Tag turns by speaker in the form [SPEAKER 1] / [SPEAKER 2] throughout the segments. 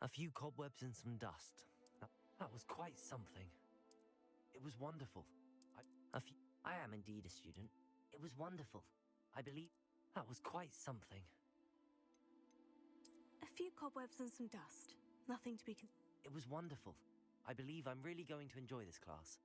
[SPEAKER 1] A few cobwebs and some dust. That was quite something. It was wonderful. I am indeed a student. It was wonderful. I believe that was quite something.
[SPEAKER 2] A few cobwebs and some dust. Nothing to be
[SPEAKER 1] It was wonderful. I believe I'm really going to enjoy this class.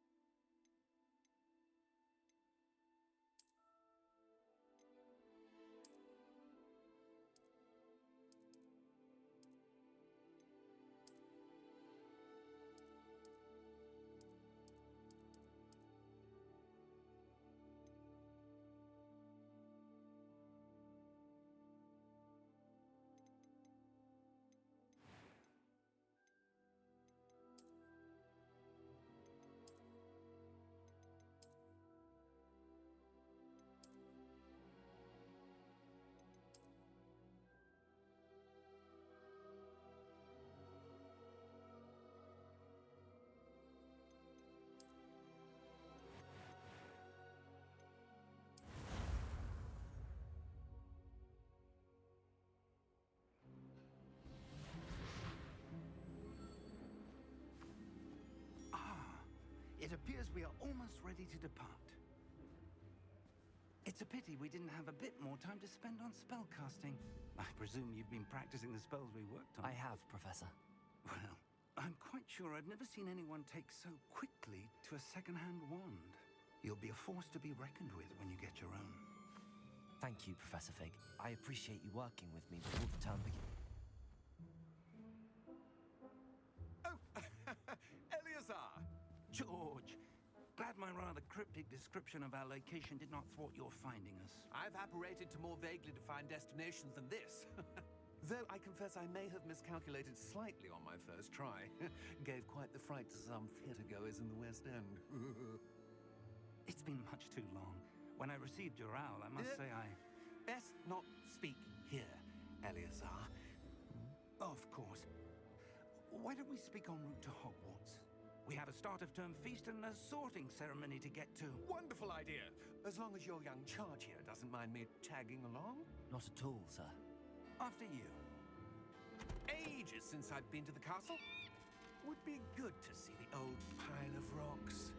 [SPEAKER 3] It appears we are almost ready to depart. It's a pity we didn't have a bit more time to spend on spellcasting. I presume you've been practicing the spells we worked on.
[SPEAKER 1] I have, Professor.
[SPEAKER 3] Well, I'm quite sure I've never seen anyone take so quickly to a second-hand wand. You'll be a force to be reckoned with when you get your own.
[SPEAKER 1] Thank you, Professor Fig. I appreciate you working with me before the term begins.
[SPEAKER 4] Oh, Eleazar!
[SPEAKER 3] George, glad my rather cryptic description of our location did not thwart your finding us.
[SPEAKER 4] I've apparated to more vaguely defined destinations than this. Though I confess I may have miscalculated slightly on my first try. Gave quite the fright to some theatre-goers in the West End.
[SPEAKER 3] It's been much too long. When I received your owl, I must say I...
[SPEAKER 4] Best not speak here, Eleazar.
[SPEAKER 3] Of course. Why don't we speak en route to Hogwarts? We have a start-of-term feast and a sorting ceremony to get to.
[SPEAKER 4] Wonderful idea! As long as your young charge here doesn't mind me tagging along.
[SPEAKER 1] Not at all, sir.
[SPEAKER 3] After you.
[SPEAKER 4] Ages since I've been to the castle. Would be good to see the old pile of rocks.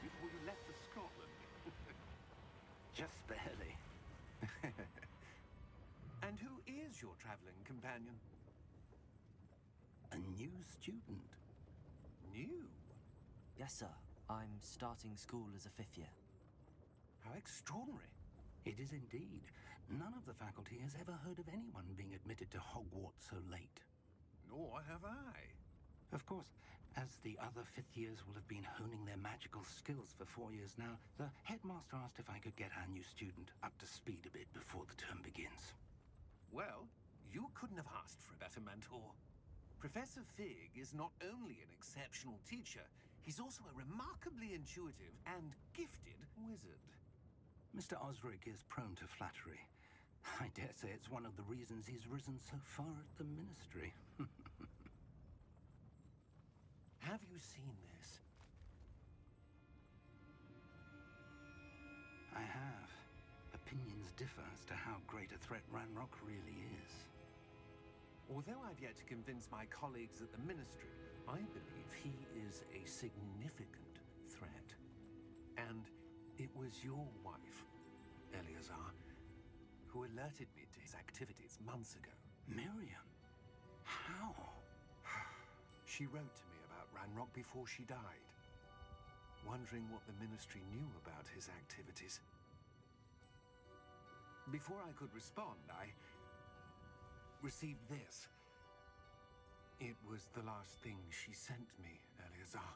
[SPEAKER 4] Before you left for Scotland.
[SPEAKER 3] Just barely.
[SPEAKER 4] And who is your traveling companion?
[SPEAKER 3] A new student.
[SPEAKER 4] New?
[SPEAKER 1] Yes, sir. I'm starting school as a 5th year.
[SPEAKER 4] How extraordinary.
[SPEAKER 3] It is indeed. None of the faculty has ever heard of anyone being admitted to Hogwarts so late.
[SPEAKER 4] Nor have I.
[SPEAKER 3] Of course, as the other 5th years will have been honing their magical skills for 4 years now, the headmaster asked if I could get our new student up to speed a bit before the term begins.
[SPEAKER 4] Well, you couldn't have asked for a better mentor. Professor Fig is not only an exceptional teacher, he's also a remarkably intuitive and gifted wizard.
[SPEAKER 3] Mr. Osric is prone to flattery. I dare say it's one of the reasons he's risen so far at the Ministry.
[SPEAKER 4] Have you seen this?
[SPEAKER 3] I have. Opinions differ as to how great a threat Ranrock really is.
[SPEAKER 4] Although I've yet to convince my colleagues at the Ministry, I believe he is a significant threat. And It was your wife, Eleazar, who alerted me to his activities months ago.
[SPEAKER 3] Miriam? How?
[SPEAKER 4] She wrote to me about Ranrock before she died, wondering what the Ministry knew about his activities. Before I could respond, I received this. It was the last thing she sent me, Eleazar.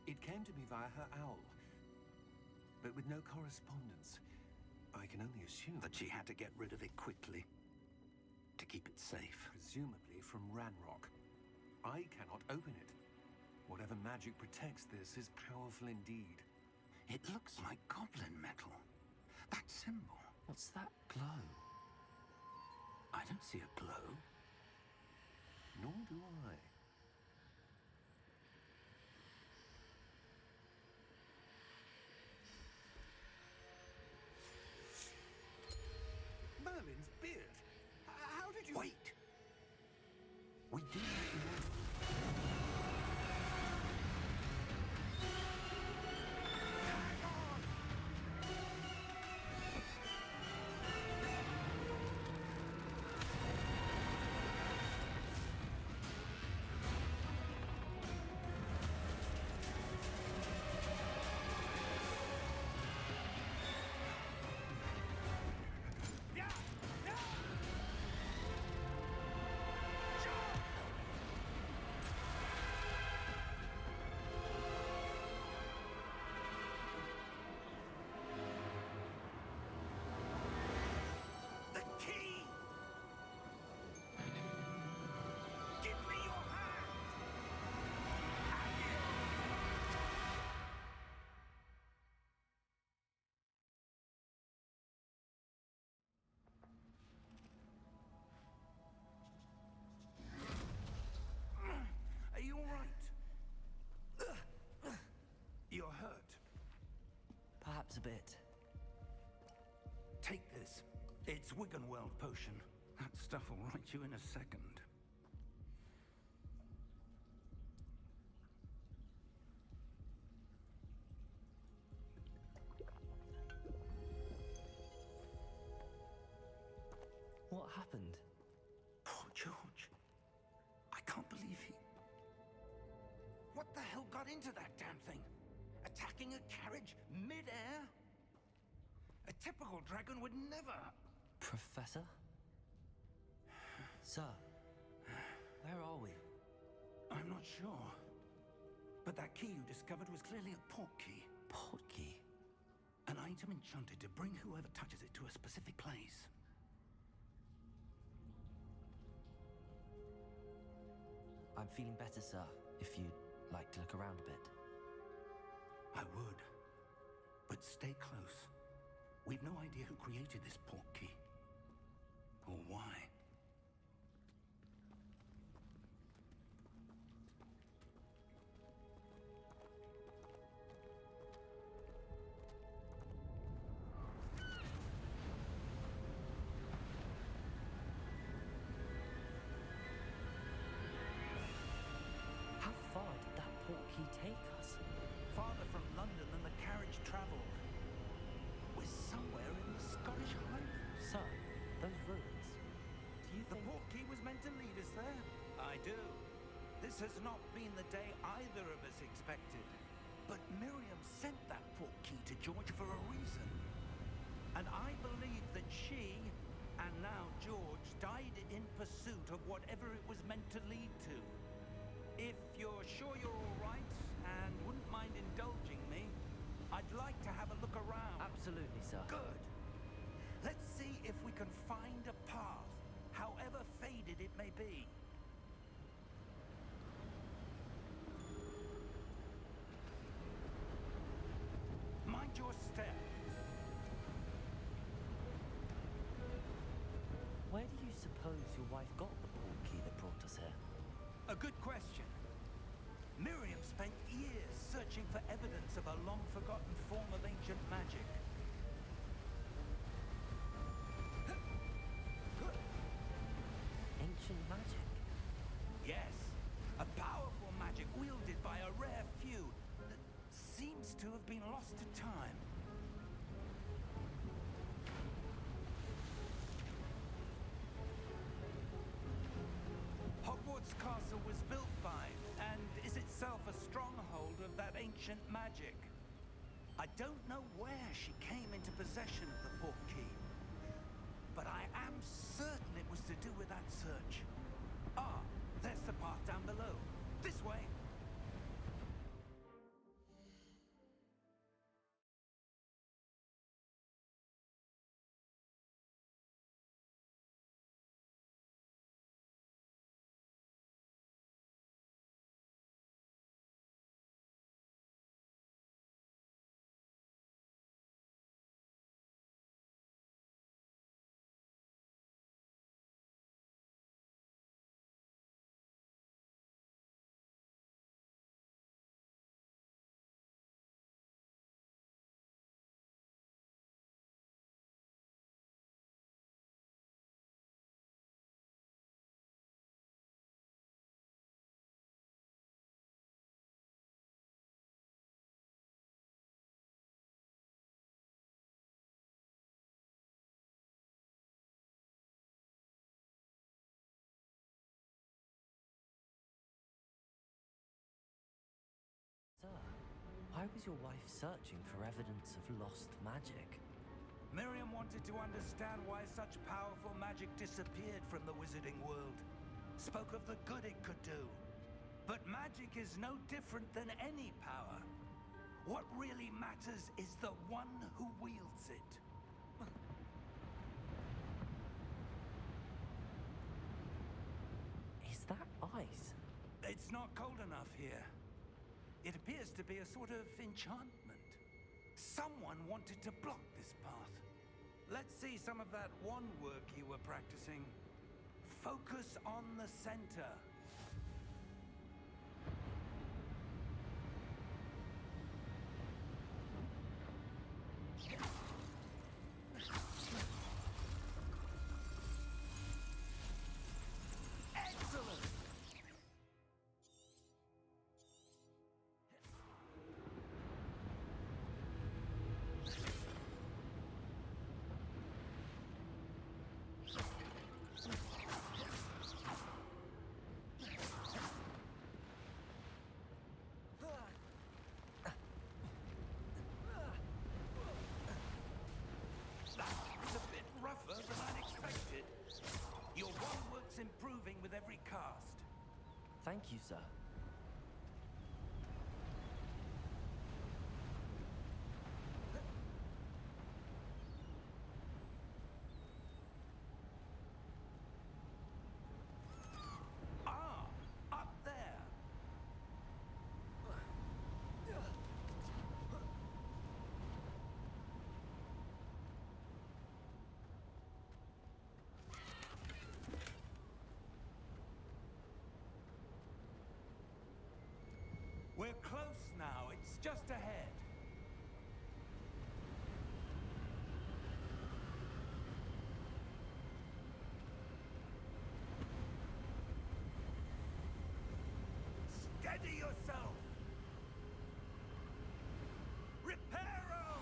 [SPEAKER 4] It came to me via her owl, but with no correspondence. I can only assume
[SPEAKER 3] That she had to get rid of it quickly to keep it safe.
[SPEAKER 4] presumably from Ranrock. I cannot open it. Whatever magic protects this is powerful indeed.
[SPEAKER 3] It looks like goblin metal. That symbol.
[SPEAKER 1] What's that glow?
[SPEAKER 3] I don't see a glow.
[SPEAKER 4] Nor do I. Merlin's beard. How did you...
[SPEAKER 3] Wait! We do not know. The key! Give me your hand! Are you all right? You're hurt.
[SPEAKER 1] Perhaps a bit.
[SPEAKER 3] Take this. It's Wiggenweld potion. That stuff will right you in a second.
[SPEAKER 1] What happened?
[SPEAKER 3] Poor George. I can't believe he... What the hell got into that damn thing? Attacking a carriage mid-air? A typical dragon would never...
[SPEAKER 1] Professor? Sir, where are we?
[SPEAKER 3] I'm not sure. But that key you discovered was clearly a port key.
[SPEAKER 1] Port key?
[SPEAKER 3] An item enchanted to bring whoever touches it to a specific place.
[SPEAKER 1] I'm feeling better, sir, if you'd like to look around a bit.
[SPEAKER 3] I would. But stay close. We've no idea who created this port key. Or why.
[SPEAKER 1] How far did that port key take us?
[SPEAKER 3] Farther from London than the carriage traveled. We're somewhere in the Scottish Highlands.
[SPEAKER 1] Sir, those ruins. Do you
[SPEAKER 3] The
[SPEAKER 1] think...
[SPEAKER 3] port key was meant to lead us there. I do. This has not been the day either of us expected. But Miriam sent that port key to George for a reason. And I believe that she, and now George, died in pursuit of whatever it was meant to lead to. If you're sure you're all right and wouldn't mind indulging me, I'd like to have a look around.
[SPEAKER 1] Absolutely, sir.
[SPEAKER 3] Good. Let's see if we can find a path, however faded it may be. Mind your step.
[SPEAKER 1] Where do you suppose your wife got the port key that brought us here?
[SPEAKER 3] A good question. Miriam spent years searching for evidence of a long-forgotten form of ancient magic.
[SPEAKER 1] Ancient magic?
[SPEAKER 3] Yes, a powerful magic wielded by a rare few that seems to have been lost to time. ancient magic. I don't know where she came into possession of the portkey, but I am certain it was to do with that search. Ah, there's the path down below. This way.
[SPEAKER 1] Sir, why was your wife searching for evidence of lost magic?
[SPEAKER 3] Miriam wanted to understand why such powerful magic disappeared from the wizarding world. Spoke of the good it could do. But magic is no different than any power. What really matters is the one who wields it.
[SPEAKER 1] Is that ice?
[SPEAKER 3] It's not cold enough here. It appears to be a sort of enchantment. Someone wanted to block this path. Let's see some of that wand work you were practicing. Focus on the center. Excellent! It's a bit rougher than I'd expected. Your wand work's improving with every cast.
[SPEAKER 1] Thank you, sir.
[SPEAKER 3] Ah, up there. We're close now. It's just ahead. Steady yourself. Reparo!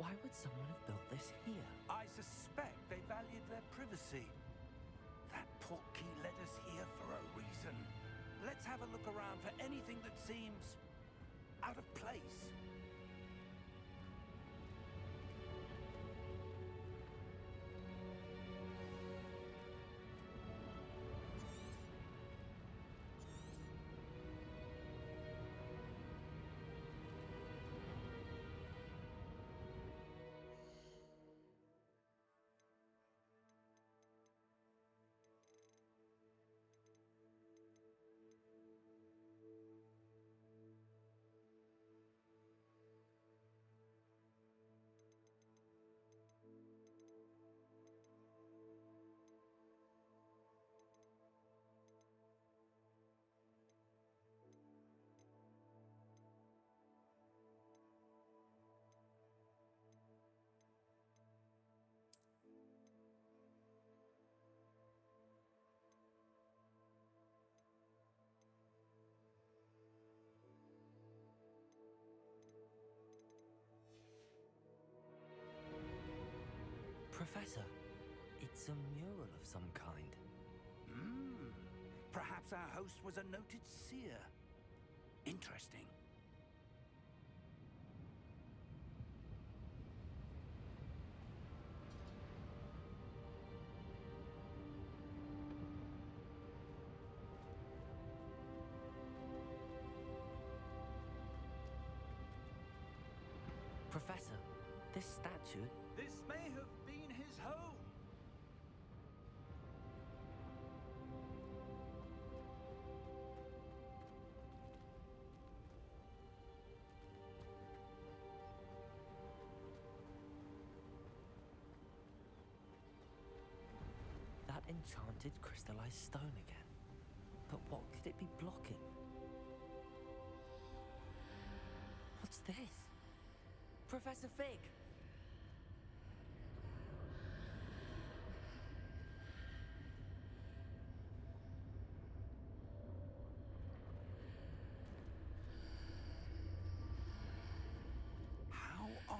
[SPEAKER 1] Why would someone have built this here?
[SPEAKER 3] I suspect they valued their privacy. That portkey led us here for a reason. Let's have a look around for anything that seems out of place.
[SPEAKER 1] Professor, it's a mural of some kind.
[SPEAKER 3] Perhaps our host was a noted seer. Interesting.
[SPEAKER 1] Professor, this statue...
[SPEAKER 3] This may have been his home.
[SPEAKER 1] That enchanted crystallized stone again. But what could it be blocking? What's this? Professor Fig!
[SPEAKER 3] How odd.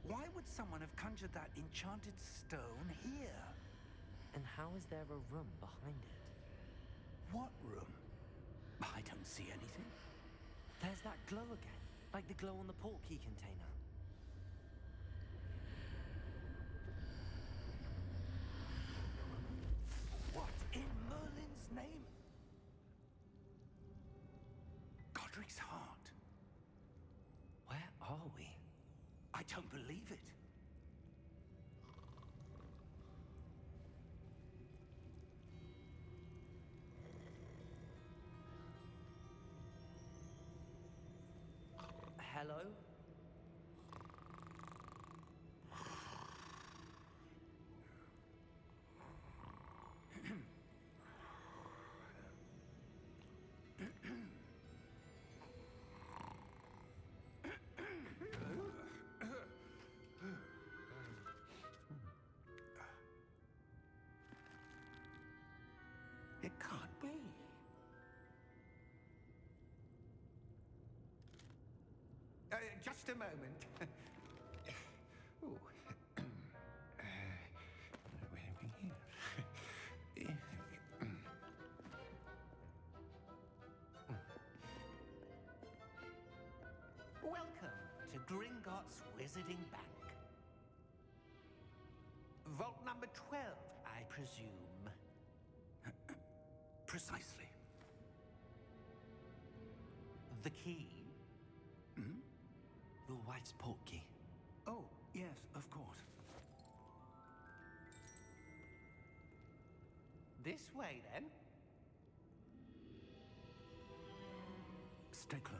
[SPEAKER 3] Why would someone have conjured that enchanted stone here?
[SPEAKER 1] And how is there a room behind it?
[SPEAKER 3] What room? I don't see anything.
[SPEAKER 1] There's that glow again, like the glow on the portkey container.
[SPEAKER 3] What in Merlin's name? Godric's heart.
[SPEAKER 1] Where are we?
[SPEAKER 3] I don't believe it.
[SPEAKER 1] Hello?
[SPEAKER 3] It can't be. Just a moment. Ooh. Where are we here?
[SPEAKER 4] Welcome to Gringotts Wizarding Bank. Vault number 12, I presume.
[SPEAKER 3] Precisely.
[SPEAKER 4] The key?
[SPEAKER 1] Your wife's portkey.
[SPEAKER 3] Oh, yes, of course.
[SPEAKER 4] This way, then.
[SPEAKER 3] Stay close.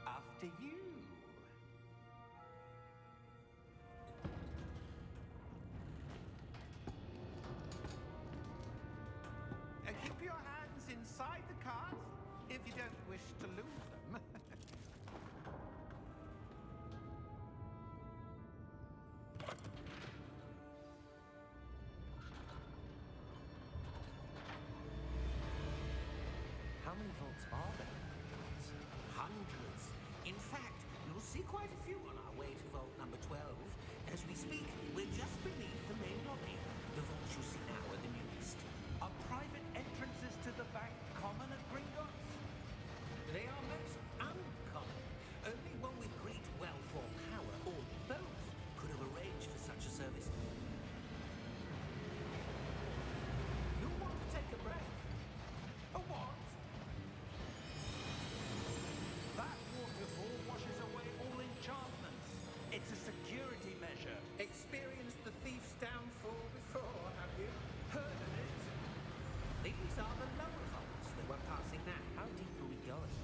[SPEAKER 4] After you. Keep your hands inside the cart if you don't wish to lose them.
[SPEAKER 1] vaults are there in Gringotts?
[SPEAKER 5] Hundreds. In fact, you'll see quite a few on our way to vault number 12. As we speak, we're just beneath the main lobby. The vaults you see now are the newest.
[SPEAKER 3] Are private entrances to the bank common at Gringotts?
[SPEAKER 5] They are most uncommon. Only one with great wealth or power, or both, could have arranged for such a service. You'll want to take a breath. A what?
[SPEAKER 3] That waterfall washes away all enchantments. It's a security measure.
[SPEAKER 5] Experienced the thief's downfall before, have you?
[SPEAKER 3] Heard of it?
[SPEAKER 5] These are the lower vaults that we're passing now.
[SPEAKER 1] How deep are we going?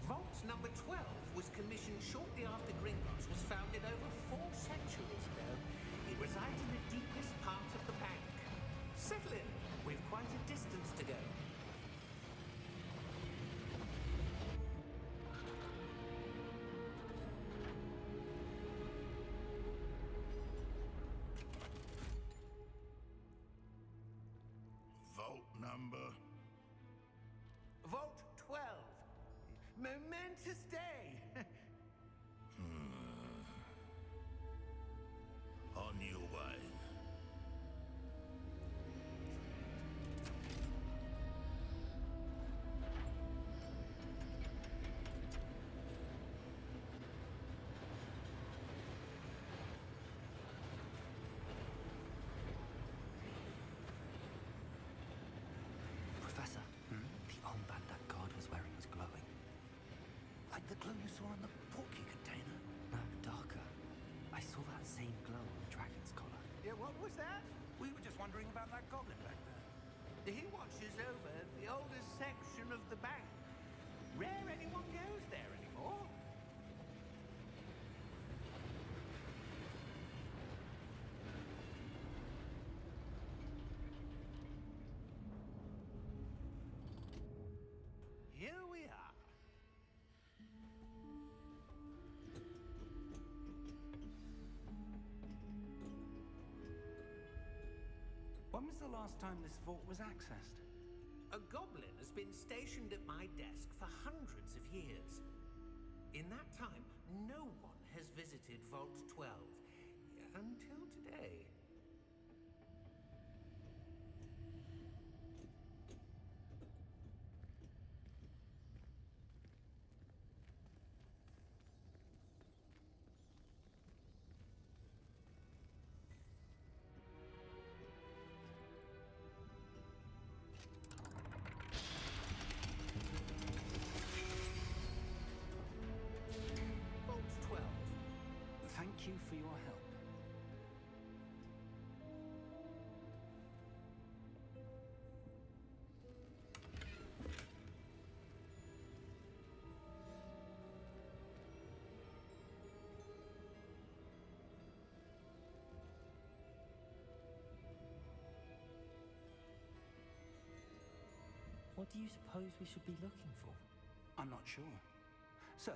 [SPEAKER 5] Vault number 12 was commissioned shortly after Gringotts was founded over 4 centuries ago. It resides in the deepest part of the bank. Settle in. We've quite a distance to go.
[SPEAKER 6] Vault number.
[SPEAKER 5] Vault 12. Momentous day.
[SPEAKER 6] On your way.
[SPEAKER 1] Professor, the armband that guard was wearing was glowing.
[SPEAKER 3] Like the glow you saw on the porky container?
[SPEAKER 1] No, darker. I saw that same glow on the dragon's collar.
[SPEAKER 5] Yeah, what was that?
[SPEAKER 3] We were just wondering about that goblin back there.
[SPEAKER 5] He watches over the oldest section of the bank. Rare anyone goes there anymore. Here we are.
[SPEAKER 3] When was the last time this vault was accessed?
[SPEAKER 5] A goblin has been stationed at my desk for hundreds of years. In that time, no one has visited Vault 12 until today. Vault 12.
[SPEAKER 3] Thank you for your help.
[SPEAKER 1] What do you suppose we should be looking for?
[SPEAKER 3] I'm not sure. Sir,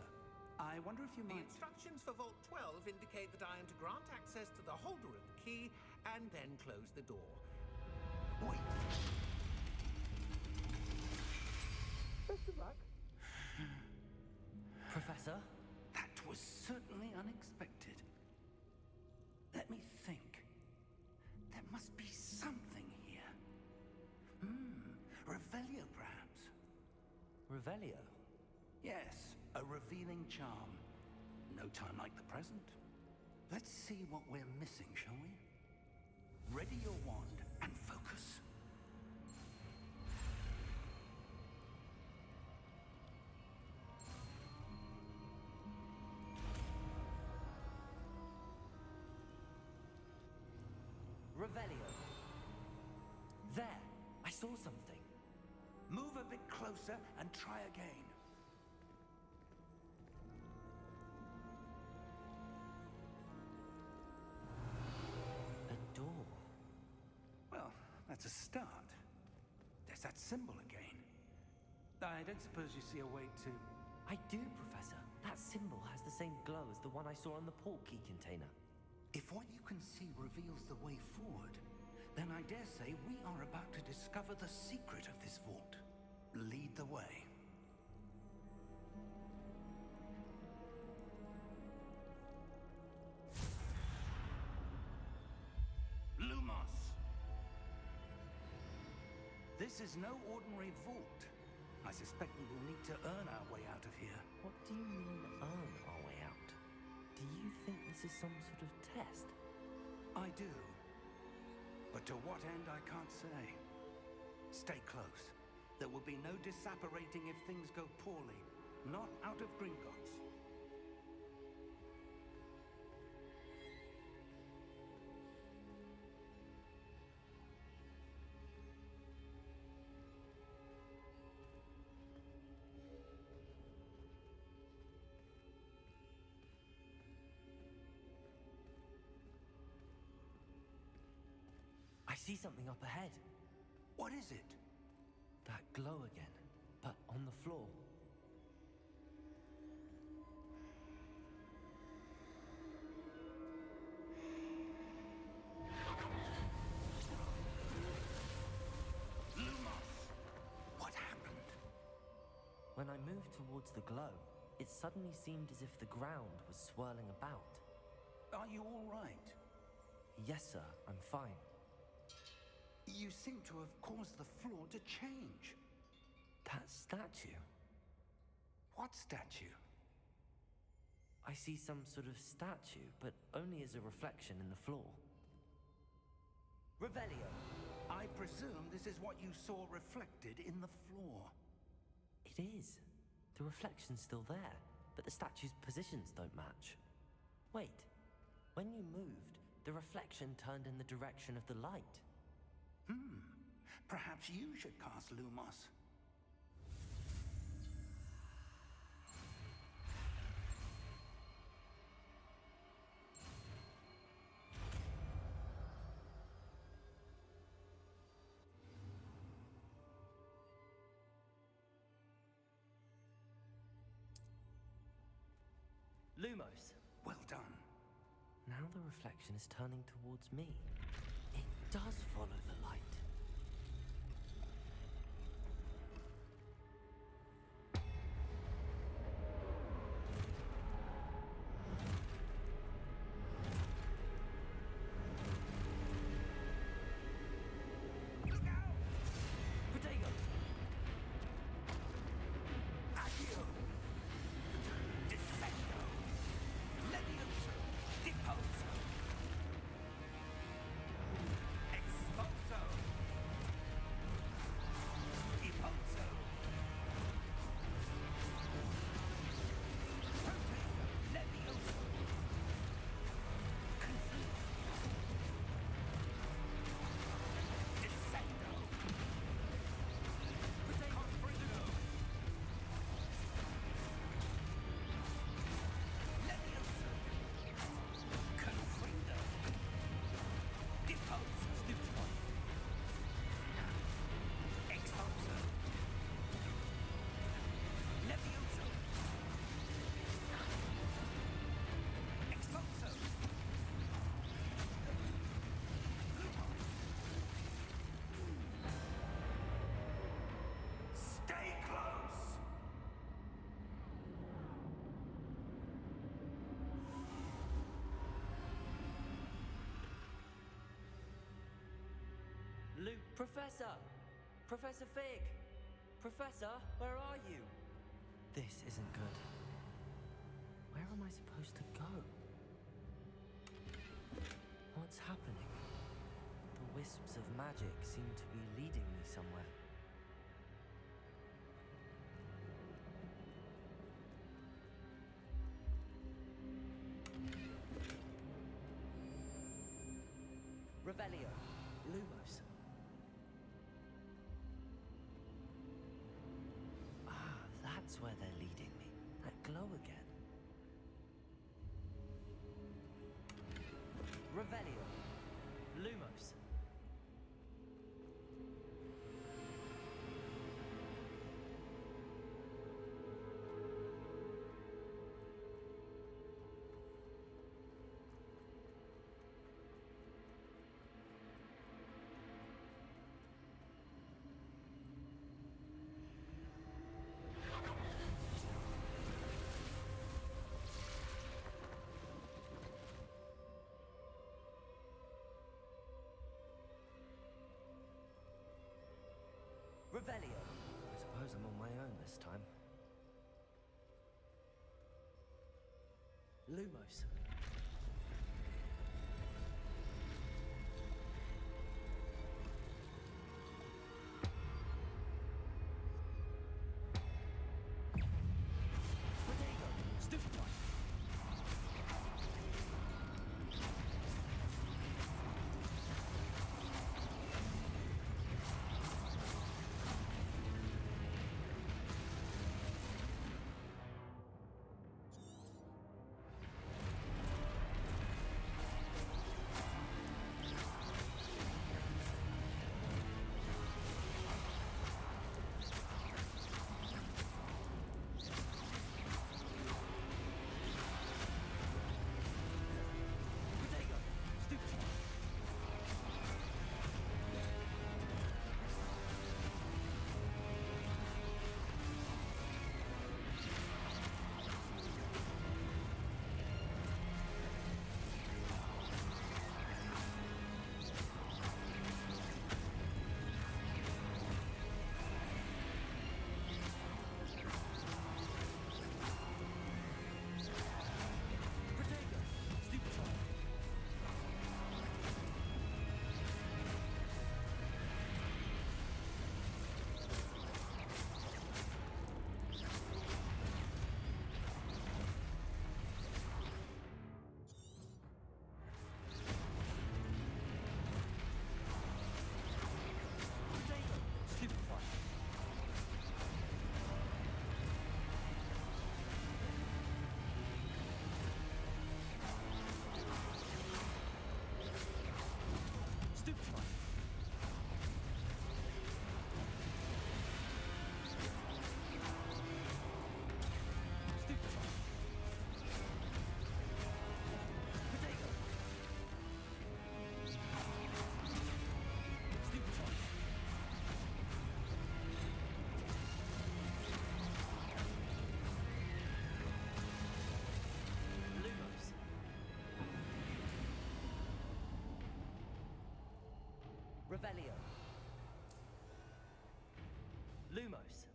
[SPEAKER 3] I wonder if you
[SPEAKER 5] The
[SPEAKER 3] might...
[SPEAKER 5] instructions for Vault 12 indicate that I am to grant access to the holder of the key and then close the door.
[SPEAKER 3] Wait.
[SPEAKER 5] Best of luck.
[SPEAKER 1] Professor?
[SPEAKER 3] That was certainly unexpected. Let me think. There must be something here. Revelio, perhaps.
[SPEAKER 1] Revelio?
[SPEAKER 3] Yes, a revealing charm. No time like the present. Let's see what we're missing, shall we? Ready your wand and focus.
[SPEAKER 1] Revelio. There! I saw something.
[SPEAKER 3] Move a bit closer and try again.
[SPEAKER 1] A door.
[SPEAKER 3] Well, that's a start. There's that symbol again. I don't suppose you see a way to...
[SPEAKER 1] I do, Professor. That symbol has the same glow as the one I saw on the port key container.
[SPEAKER 3] If what you can see reveals the way forward, then I dare say we are about to discover the secret of this vault. Lead the way. This is no ordinary vault. I suspect we will need to earn our way out of here.
[SPEAKER 1] What do you mean, earn our way out? Do you think this is some sort of test?
[SPEAKER 3] I do. But to what end, I can't say. Stay close. There will be no disapparating if things go poorly. Not out of Gringotts.
[SPEAKER 1] I see something up ahead.
[SPEAKER 3] What is it?
[SPEAKER 1] That glow again, but on the floor.
[SPEAKER 3] Lumos! What happened?
[SPEAKER 1] When I moved towards the glow, it suddenly seemed as if the ground was swirling about.
[SPEAKER 3] Are you all right?
[SPEAKER 1] Yes, sir, I'm fine.
[SPEAKER 3] You seem to have caused the floor to change.
[SPEAKER 1] That statue.
[SPEAKER 3] What statue?
[SPEAKER 1] I see some sort of statue, but only as a reflection in the floor. Revelio!
[SPEAKER 3] I presume this is what you saw reflected in the floor.
[SPEAKER 1] It is. The reflection's still there, but the statue's positions don't match. Wait. When you moved, the reflection turned in the direction of the light.
[SPEAKER 3] Perhaps you should cast Lumos.
[SPEAKER 1] Lumos!
[SPEAKER 3] Well done.
[SPEAKER 1] Now the reflection is turning towards me. It does follow the light. Professor! Professor Fig! Professor, where are you? This isn't good. Where am I supposed to go? What's happening? The wisps of magic seem to be leading me somewhere. Revelio. Lumos. That's where they're leading me. That glow again. Revelio. Lumos. Revelio. I suppose I'm on my own this time. Lumos. Revelio. Lumos.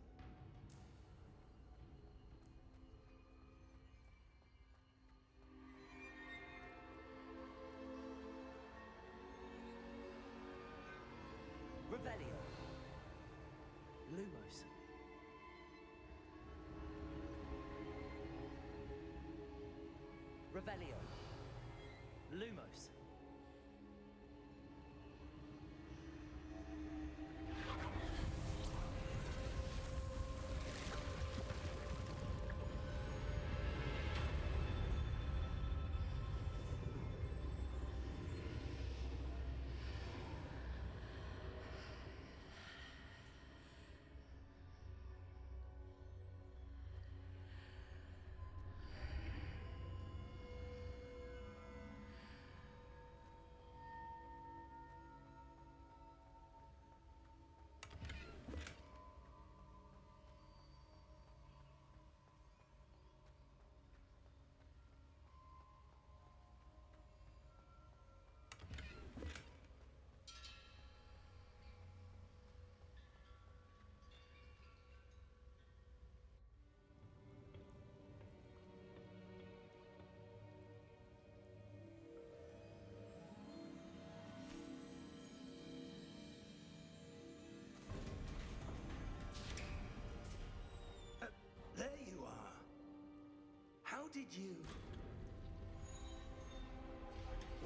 [SPEAKER 1] Revelio. Lumos. Revelio. Lumos.
[SPEAKER 3] There you are. How did you...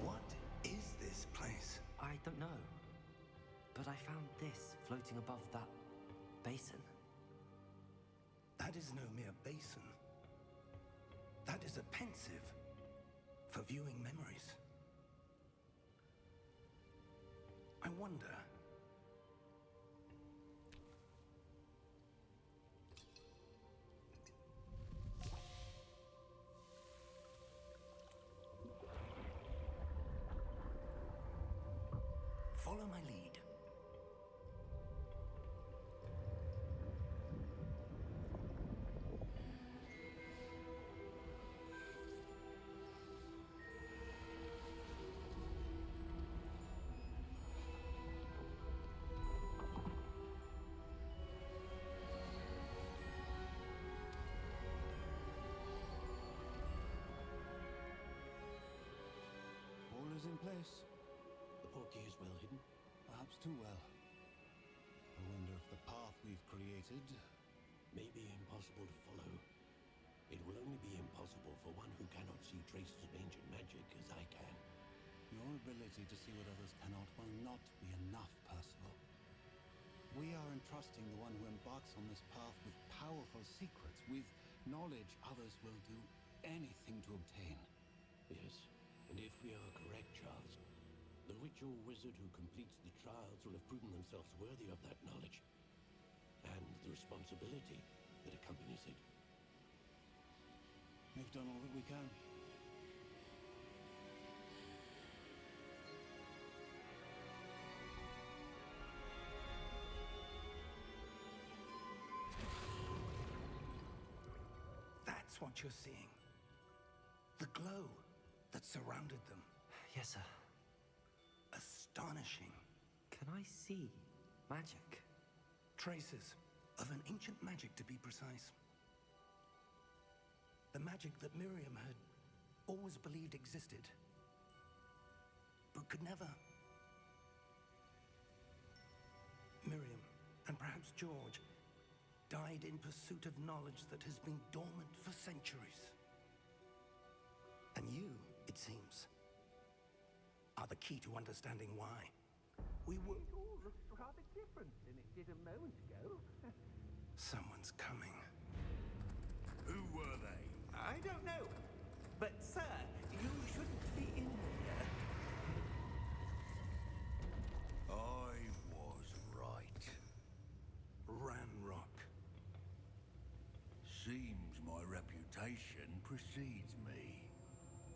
[SPEAKER 3] What is this place?
[SPEAKER 1] I don't know. But I found this floating above that basin.
[SPEAKER 3] That is no mere basin. That is a pensive for viewing memories. I wonder... Follow my lead.
[SPEAKER 6] is in place.
[SPEAKER 7] The portkey is well hidden.
[SPEAKER 6] Perhaps too well. I wonder if the path we've created...
[SPEAKER 7] May be impossible to follow. It will only be impossible for one who cannot see traces of ancient magic as I can.
[SPEAKER 6] Your ability to see what others cannot will not be enough, Percival. We are entrusting the one who embarks on this path with powerful secrets, with knowledge others will do anything to obtain.
[SPEAKER 7] Yes, and if we are correct, Charles, the witch or wizard who completes the trials will have proven themselves worthy of that knowledge, and the responsibility that accompanies it.
[SPEAKER 6] We've done all that we can.
[SPEAKER 3] That's what you're seeing. The glow that surrounded them.
[SPEAKER 1] Yes, sir.
[SPEAKER 3] Astonishing.
[SPEAKER 1] Can I see magic?
[SPEAKER 3] Traces of an ancient magic, to be precise. The magic that Miriam had always believed existed, but could never. Miriam, and perhaps George, died in pursuit of knowledge that has been dormant for centuries. And you, it seems, are the key to understanding why. We were...
[SPEAKER 5] It all looks rather different than it did a moment ago.
[SPEAKER 3] Someone's coming.
[SPEAKER 8] Who were they?
[SPEAKER 5] I don't know. But, sir, you shouldn't be in here.
[SPEAKER 8] I was right.
[SPEAKER 3] Ranrock.
[SPEAKER 8] Seems my reputation precedes me.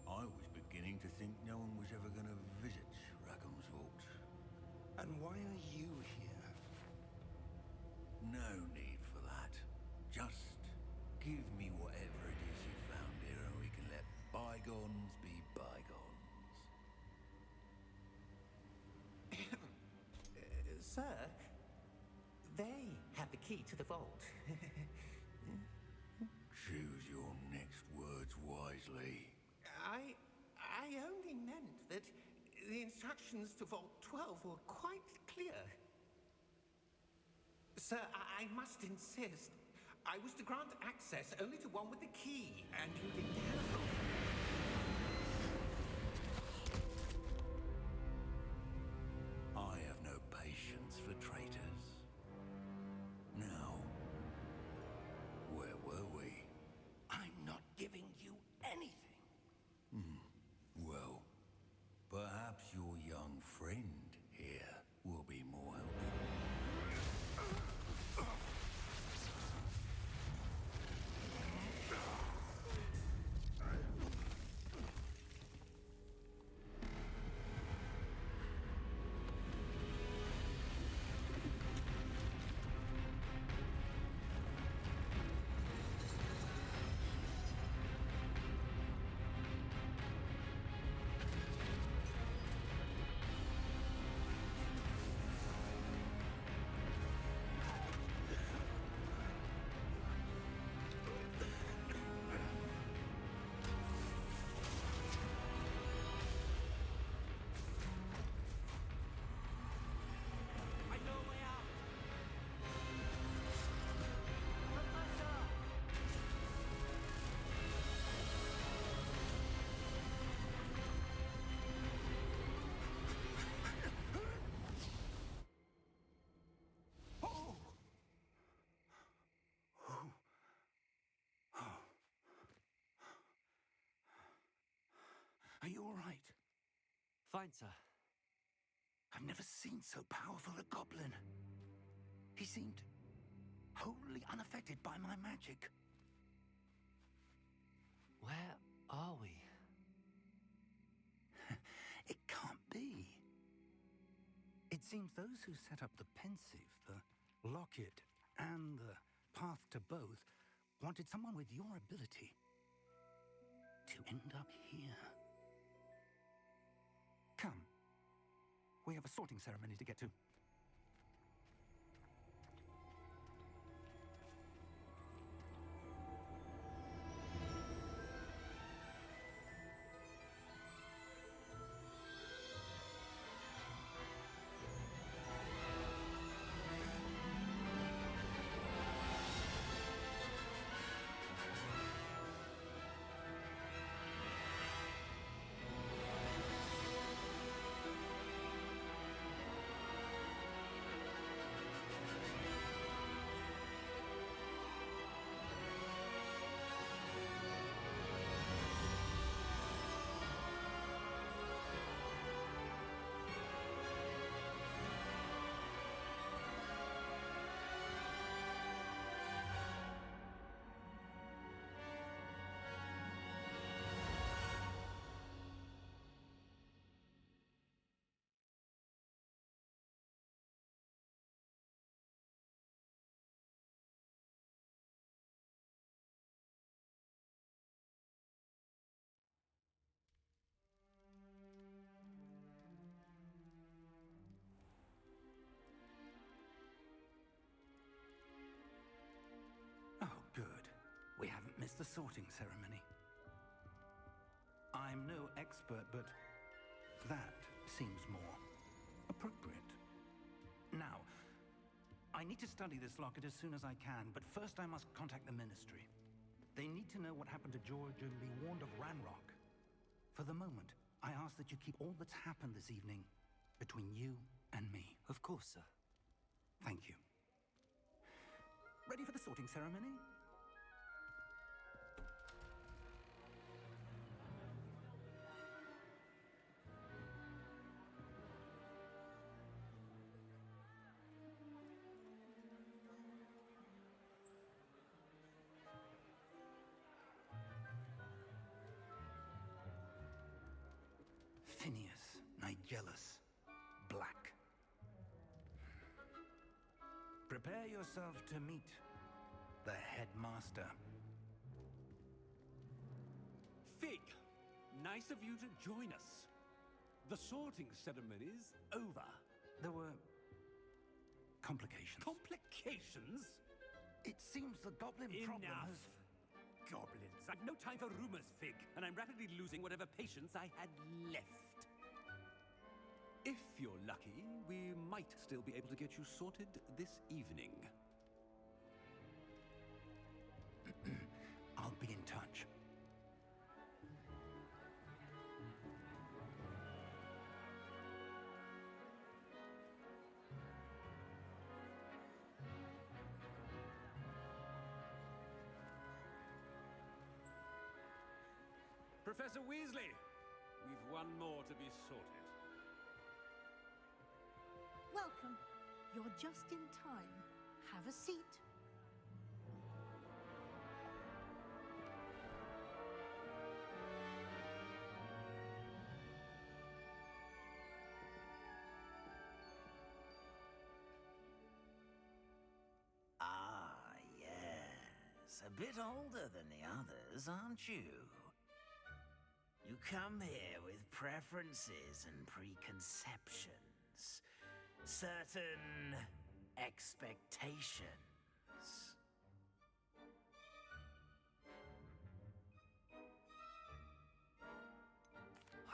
[SPEAKER 8] I was beginning to think no one was ever going to visit Rackham's vault.
[SPEAKER 3] And why are you here?
[SPEAKER 8] No need for that. Just give me whatever it is you found here and we can let bygones be bygones.
[SPEAKER 5] Sir, they have the key to the vault.
[SPEAKER 8] Choose your next words wisely.
[SPEAKER 5] I only meant that the instructions to Vault 12 were quite clear. Sir, I must insist. I was to grant access only to one with the key, and you didn't have them.
[SPEAKER 8] I have no patience for traitors. Now, where were we?
[SPEAKER 3] I'm not giving you anything.
[SPEAKER 8] Well, perhaps your young friend here will be more helpful.
[SPEAKER 1] I know a way out!
[SPEAKER 3] Are you all right?
[SPEAKER 1] Fine, sir.
[SPEAKER 3] I've never seen so powerful a goblin. He seemed wholly unaffected by my magic.
[SPEAKER 1] Where are we?
[SPEAKER 3] It can't be. It seems those who set up the pensive, the locket, and the path to both wanted someone with your ability to end up here. Come. We have a sorting ceremony to get to. the sorting ceremony. I'm no expert, but that seems more appropriate. Now, I need to study this locket as soon as I can, but first I must contact the Ministry. They need to know what happened to George and be warned of Ranrock. For the moment, I ask that you keep all that's happened this evening between you and me.
[SPEAKER 1] Of course, sir.
[SPEAKER 3] Thank you. Ready for the sorting ceremony? Phineas, Nigellus, Black. Prepare yourself to meet the headmaster.
[SPEAKER 9] Fig, nice of you to join us. The sorting ceremony's over.
[SPEAKER 3] There were complications.
[SPEAKER 9] Complications?
[SPEAKER 3] It seems the goblin problem
[SPEAKER 9] Enough.
[SPEAKER 3] has...
[SPEAKER 9] Goblins. I've no time for rumors, Fig, and I'm rapidly losing whatever patience I had left. If you're lucky, we might still be able to get you sorted this evening.
[SPEAKER 3] I'll be in touch.
[SPEAKER 9] Professor Weasley, we've one more to be sorted.
[SPEAKER 10] Welcome. You're just in time. Have a seat.
[SPEAKER 11] Ah, yes. A bit older than the others, aren't you? You come here with preferences and preconceptions. Certain expectations.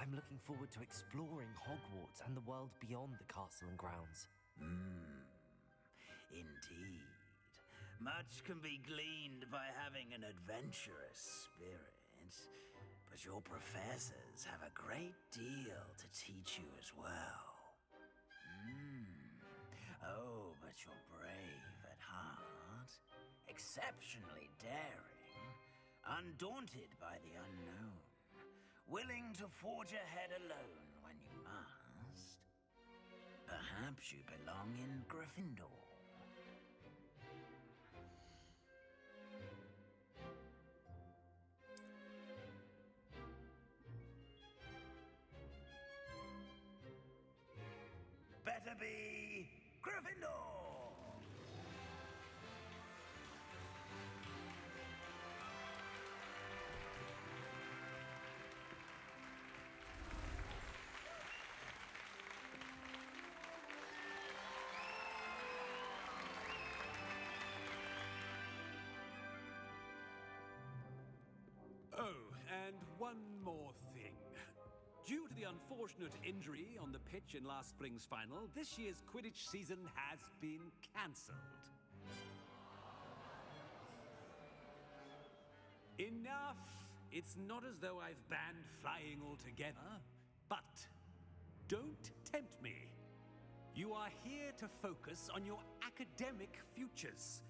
[SPEAKER 1] I'm looking forward to exploring Hogwarts and the world beyond the castle and grounds.
[SPEAKER 11] Indeed. Much can be gleaned by having an adventurous spirit, but your professors have a great deal to teach you as well. Oh, but you're brave at heart, exceptionally daring, undaunted by the unknown, willing to forge ahead alone when you must. Perhaps you belong in Gryffindor. Better be Gryffindor!
[SPEAKER 9] Oh, and one more thing. Due to the unfortunate injury on the pitch in last spring's final, this year's Quidditch season has been cancelled. Enough! It's not as though I've banned flying altogether, but don't tempt me. You are here to focus on your academic futures.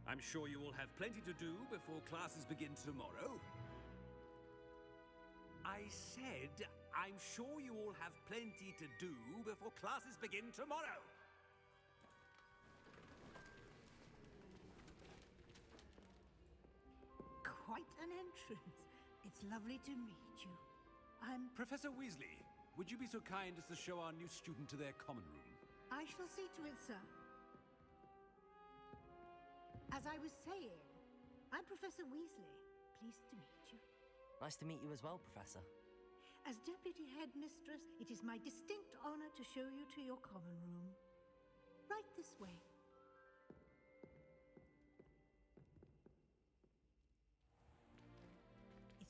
[SPEAKER 9] I'm sure you will have plenty to do before classes begin tomorrow. I said, I'm sure you all have plenty to do before classes begin tomorrow.
[SPEAKER 10] Quite an entrance. It's lovely to meet you. I'm...
[SPEAKER 9] Professor Weasley, would you be so kind as to show our new student to their common room?
[SPEAKER 10] I shall see to it, sir. As I was saying, I'm Professor Weasley. Pleased to meet you.
[SPEAKER 1] Nice to meet you as well, Professor.
[SPEAKER 10] As Deputy Headmistress, it is my distinct honor to show you to your common room. Right this way.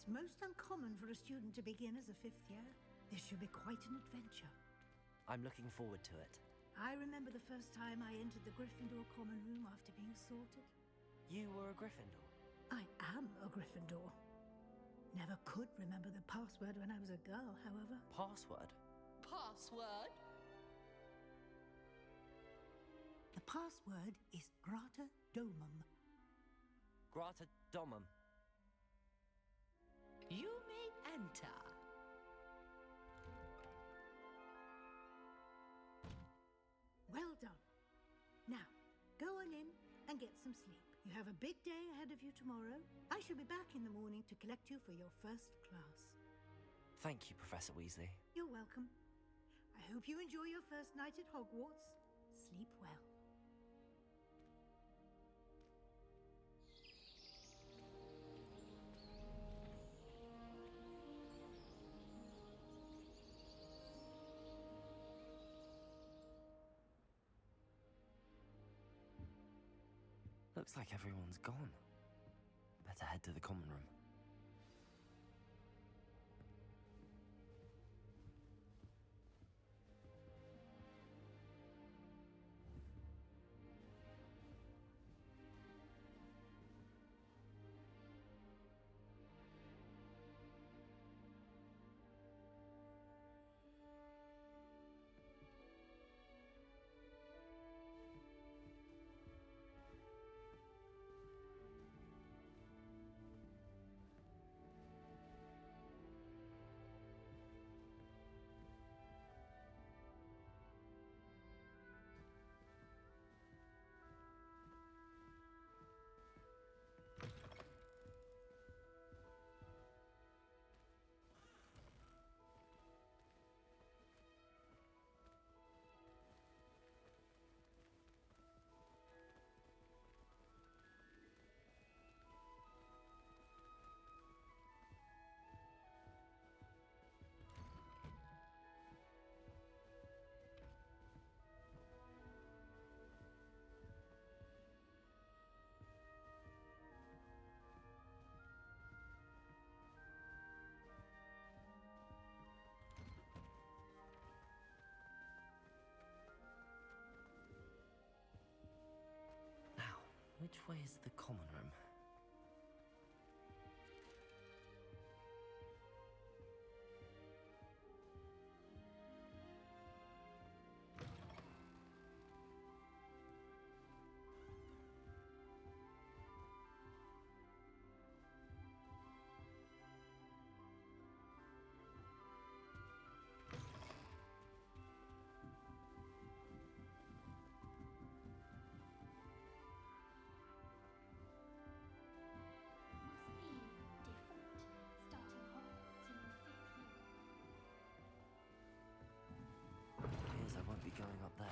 [SPEAKER 10] It's most uncommon for a student to begin as a 5th year. This should be quite an adventure.
[SPEAKER 1] I'm looking forward to it.
[SPEAKER 10] I remember the first time I entered the Gryffindor common room after being sorted.
[SPEAKER 1] You were a Gryffindor?
[SPEAKER 10] I am a Gryffindor. Never could remember the password when I was a girl, however.
[SPEAKER 1] Password?
[SPEAKER 12] Password?
[SPEAKER 10] The password is Grata Domum.
[SPEAKER 1] Grata Domum.
[SPEAKER 12] You may enter.
[SPEAKER 10] Well done. Now, go on in and get some sleep. You have a big day ahead of you tomorrow. I shall be back in the morning to collect you for your first class.
[SPEAKER 1] Thank you, Professor Weasley.
[SPEAKER 10] You're welcome. I hope you enjoy your first night at Hogwarts. Sleep well.
[SPEAKER 1] Looks like everyone's gone. Better head to the common room. Which way is the common room? I won't be going up there.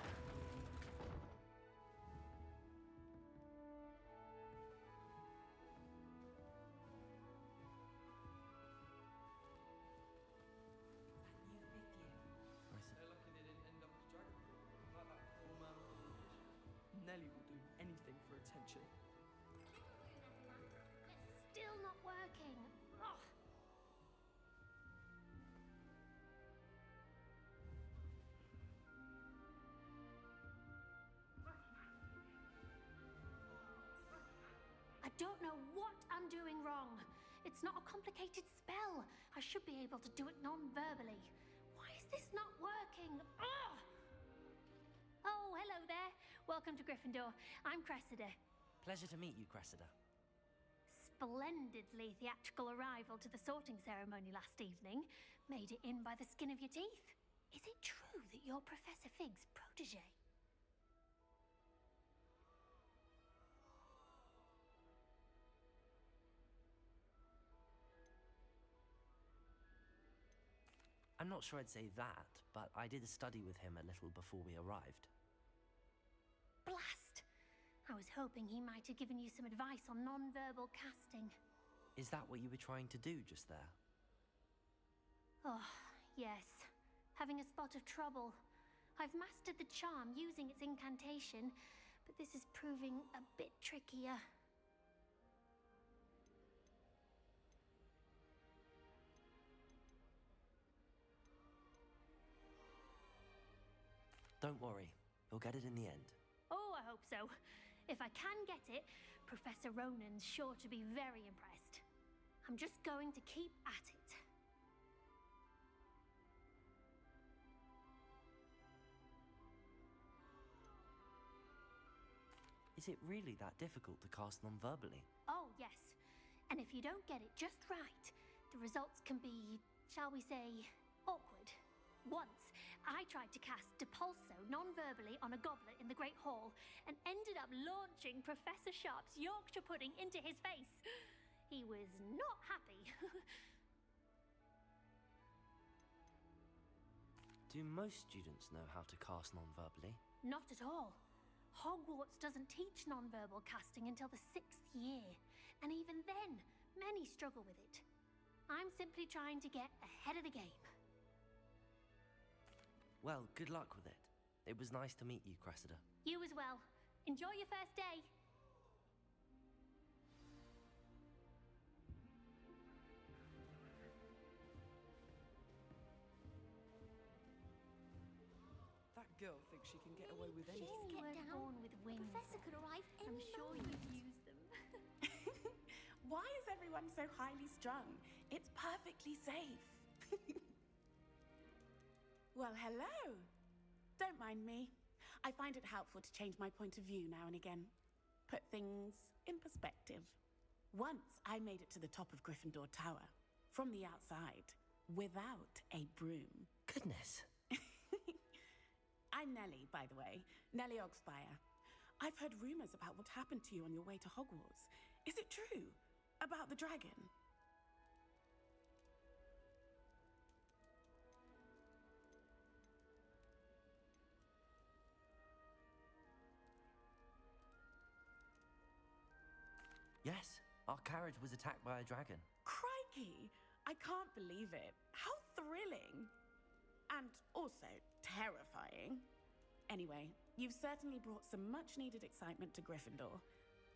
[SPEAKER 13] They're lucky they didn't end up as dragon fruit, like that poor man on the bridge. Nelly will do anything for attention.
[SPEAKER 14] It's still not working. Ugh. I don't know what I'm doing wrong. It's not a complicated spell. I should be able to do it non-verbally. Why is this not working? Ugh! Oh, hello there. Welcome to Gryffindor. I'm Cressida.
[SPEAKER 1] Pleasure to meet you, Cressida.
[SPEAKER 14] Splendidly theatrical arrival to the sorting ceremony last evening. Made it in by the skin of your teeth. Is it true that you're Professor Fig's protege?
[SPEAKER 1] I'm not sure I'd say that, but I did study with him a little before we arrived.
[SPEAKER 14] Blast! I was hoping he might have given you some advice on non-verbal casting.
[SPEAKER 1] Is that what you were trying to do just there?
[SPEAKER 14] Oh, yes. Having a spot of trouble. I've mastered the charm using its incantation, but this is proving a bit trickier.
[SPEAKER 1] Don't worry, you'll get it in the end.
[SPEAKER 14] Oh, I hope so. If I can get it, Professor Ronan's sure to be very impressed. I'm just going to keep at it.
[SPEAKER 1] Is it really that difficult to cast non-verbally?
[SPEAKER 14] Oh, yes. And if you don't get it just right, the results can be, shall we say, awkward. Once, I tried to cast Depulso non-verbally on a goblet in the Great Hall and ended up launching Professor Sharp's Yorkshire pudding into his face. He was not happy.
[SPEAKER 1] Do most students know how to cast non-verbally?
[SPEAKER 14] Not at all. Hogwarts doesn't teach non-verbal casting until the 6th year, and even then, many struggle with it. I'm simply trying to get ahead of the game.
[SPEAKER 1] Well, good luck with it. It was nice to meet you, Cressida.
[SPEAKER 14] You as well. Enjoy your first day.
[SPEAKER 13] That girl thinks she can get away with anything.
[SPEAKER 14] You weren't born with wings.
[SPEAKER 15] Professor could arrive
[SPEAKER 14] I'm
[SPEAKER 15] any
[SPEAKER 14] sure
[SPEAKER 15] moment.
[SPEAKER 14] you've used them.
[SPEAKER 16] Why is everyone so highly strung? It's perfectly safe. Well, hello. Don't mind me. I find it helpful to change my point of view now and again. Put things in perspective. Once I made it to the top of Gryffindor Tower, from the outside, without a broom.
[SPEAKER 1] Goodness.
[SPEAKER 16] I'm Nellie, by the way. Nellie Ogspire. I've heard rumors about what happened to you on your way to Hogwarts. Is it true? About the dragon?
[SPEAKER 1] Yes, our carriage was attacked by a dragon.
[SPEAKER 16] Crikey! I can't believe it. How thrilling! And also terrifying. Anyway, you've certainly brought some much-needed excitement to Gryffindor.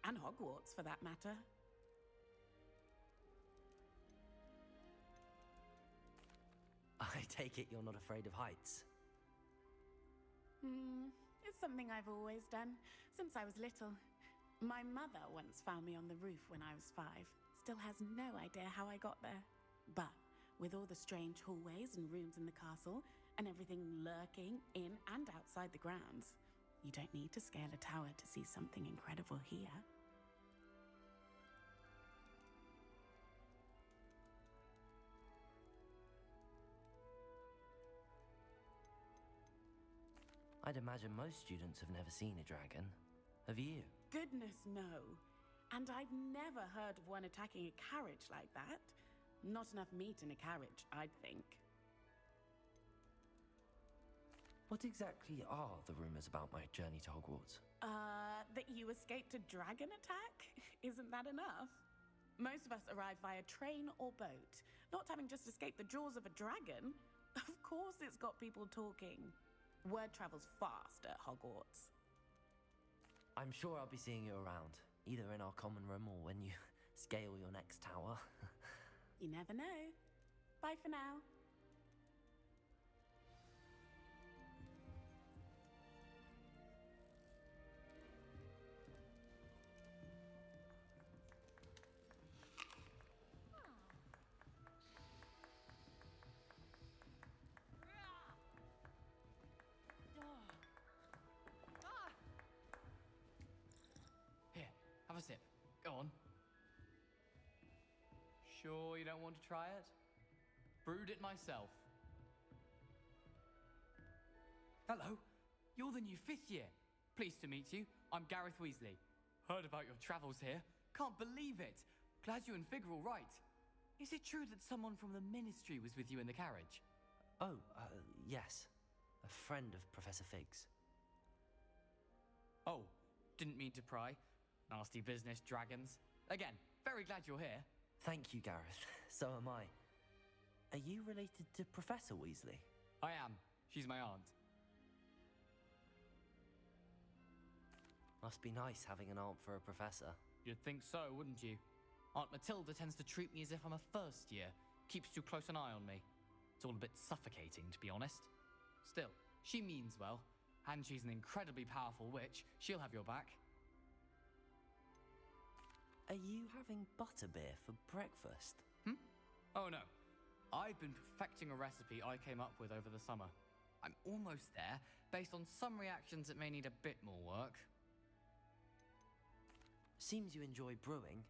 [SPEAKER 16] And Hogwarts, for that matter.
[SPEAKER 1] I take it you're not afraid of heights.
[SPEAKER 16] It's something I've always done, since I was little. My mother once found me on the roof when I was 5. Still has no idea how I got there. But with all the strange hallways and rooms in the castle, and everything lurking in and outside the grounds, you don't need to scale a tower to see something incredible here.
[SPEAKER 1] I'd imagine most students have never seen a dragon. Have you?
[SPEAKER 16] Goodness, no. And I've never heard of one attacking a carriage like that. Not enough meat in a carriage, I'd think.
[SPEAKER 1] What exactly are the rumors about my journey to Hogwarts?
[SPEAKER 16] That you escaped a dragon attack? Isn't that enough? Most of us arrive via train or boat, not having just escaped the jaws of a dragon. Of course it's got people talking. Word travels fast at Hogwarts.
[SPEAKER 1] I'm sure I'll be seeing you around, either in our common room or when you scale your next tower.
[SPEAKER 16] You never know. Bye for now.
[SPEAKER 17] Here, have a sip. Go on. Sure you don't want to try it? Brewed it myself. Hello, you're the new 5th year. Pleased to meet you. I'm Gareth Weasley. Heard about your travels here. Can't believe it. Glad you and Fig are all right. Is it true that someone from the Ministry was with you in the carriage?
[SPEAKER 1] Oh, yes. A friend of Professor Fig's.
[SPEAKER 17] Oh, didn't mean to pry. Nasty business, dragons. Again, very glad you're here.
[SPEAKER 1] Thank you, Gareth. So am I. Are you related to Professor Weasley?
[SPEAKER 17] I am. She's my aunt.
[SPEAKER 1] Must be nice having an aunt for a professor.
[SPEAKER 17] You'd think so, wouldn't you? Aunt Matilda tends to treat me as if I'm a first year. Keeps too close an eye on me. It's all a bit suffocating, to be honest. Still, she means well. And she's an incredibly powerful witch. She'll have your back.
[SPEAKER 1] Are you having butterbeer for breakfast?
[SPEAKER 17] Oh no. I've been perfecting a recipe I came up with over the summer. I'm almost there. Based on some reactions, it may need a bit more work.
[SPEAKER 1] Seems you enjoy brewing.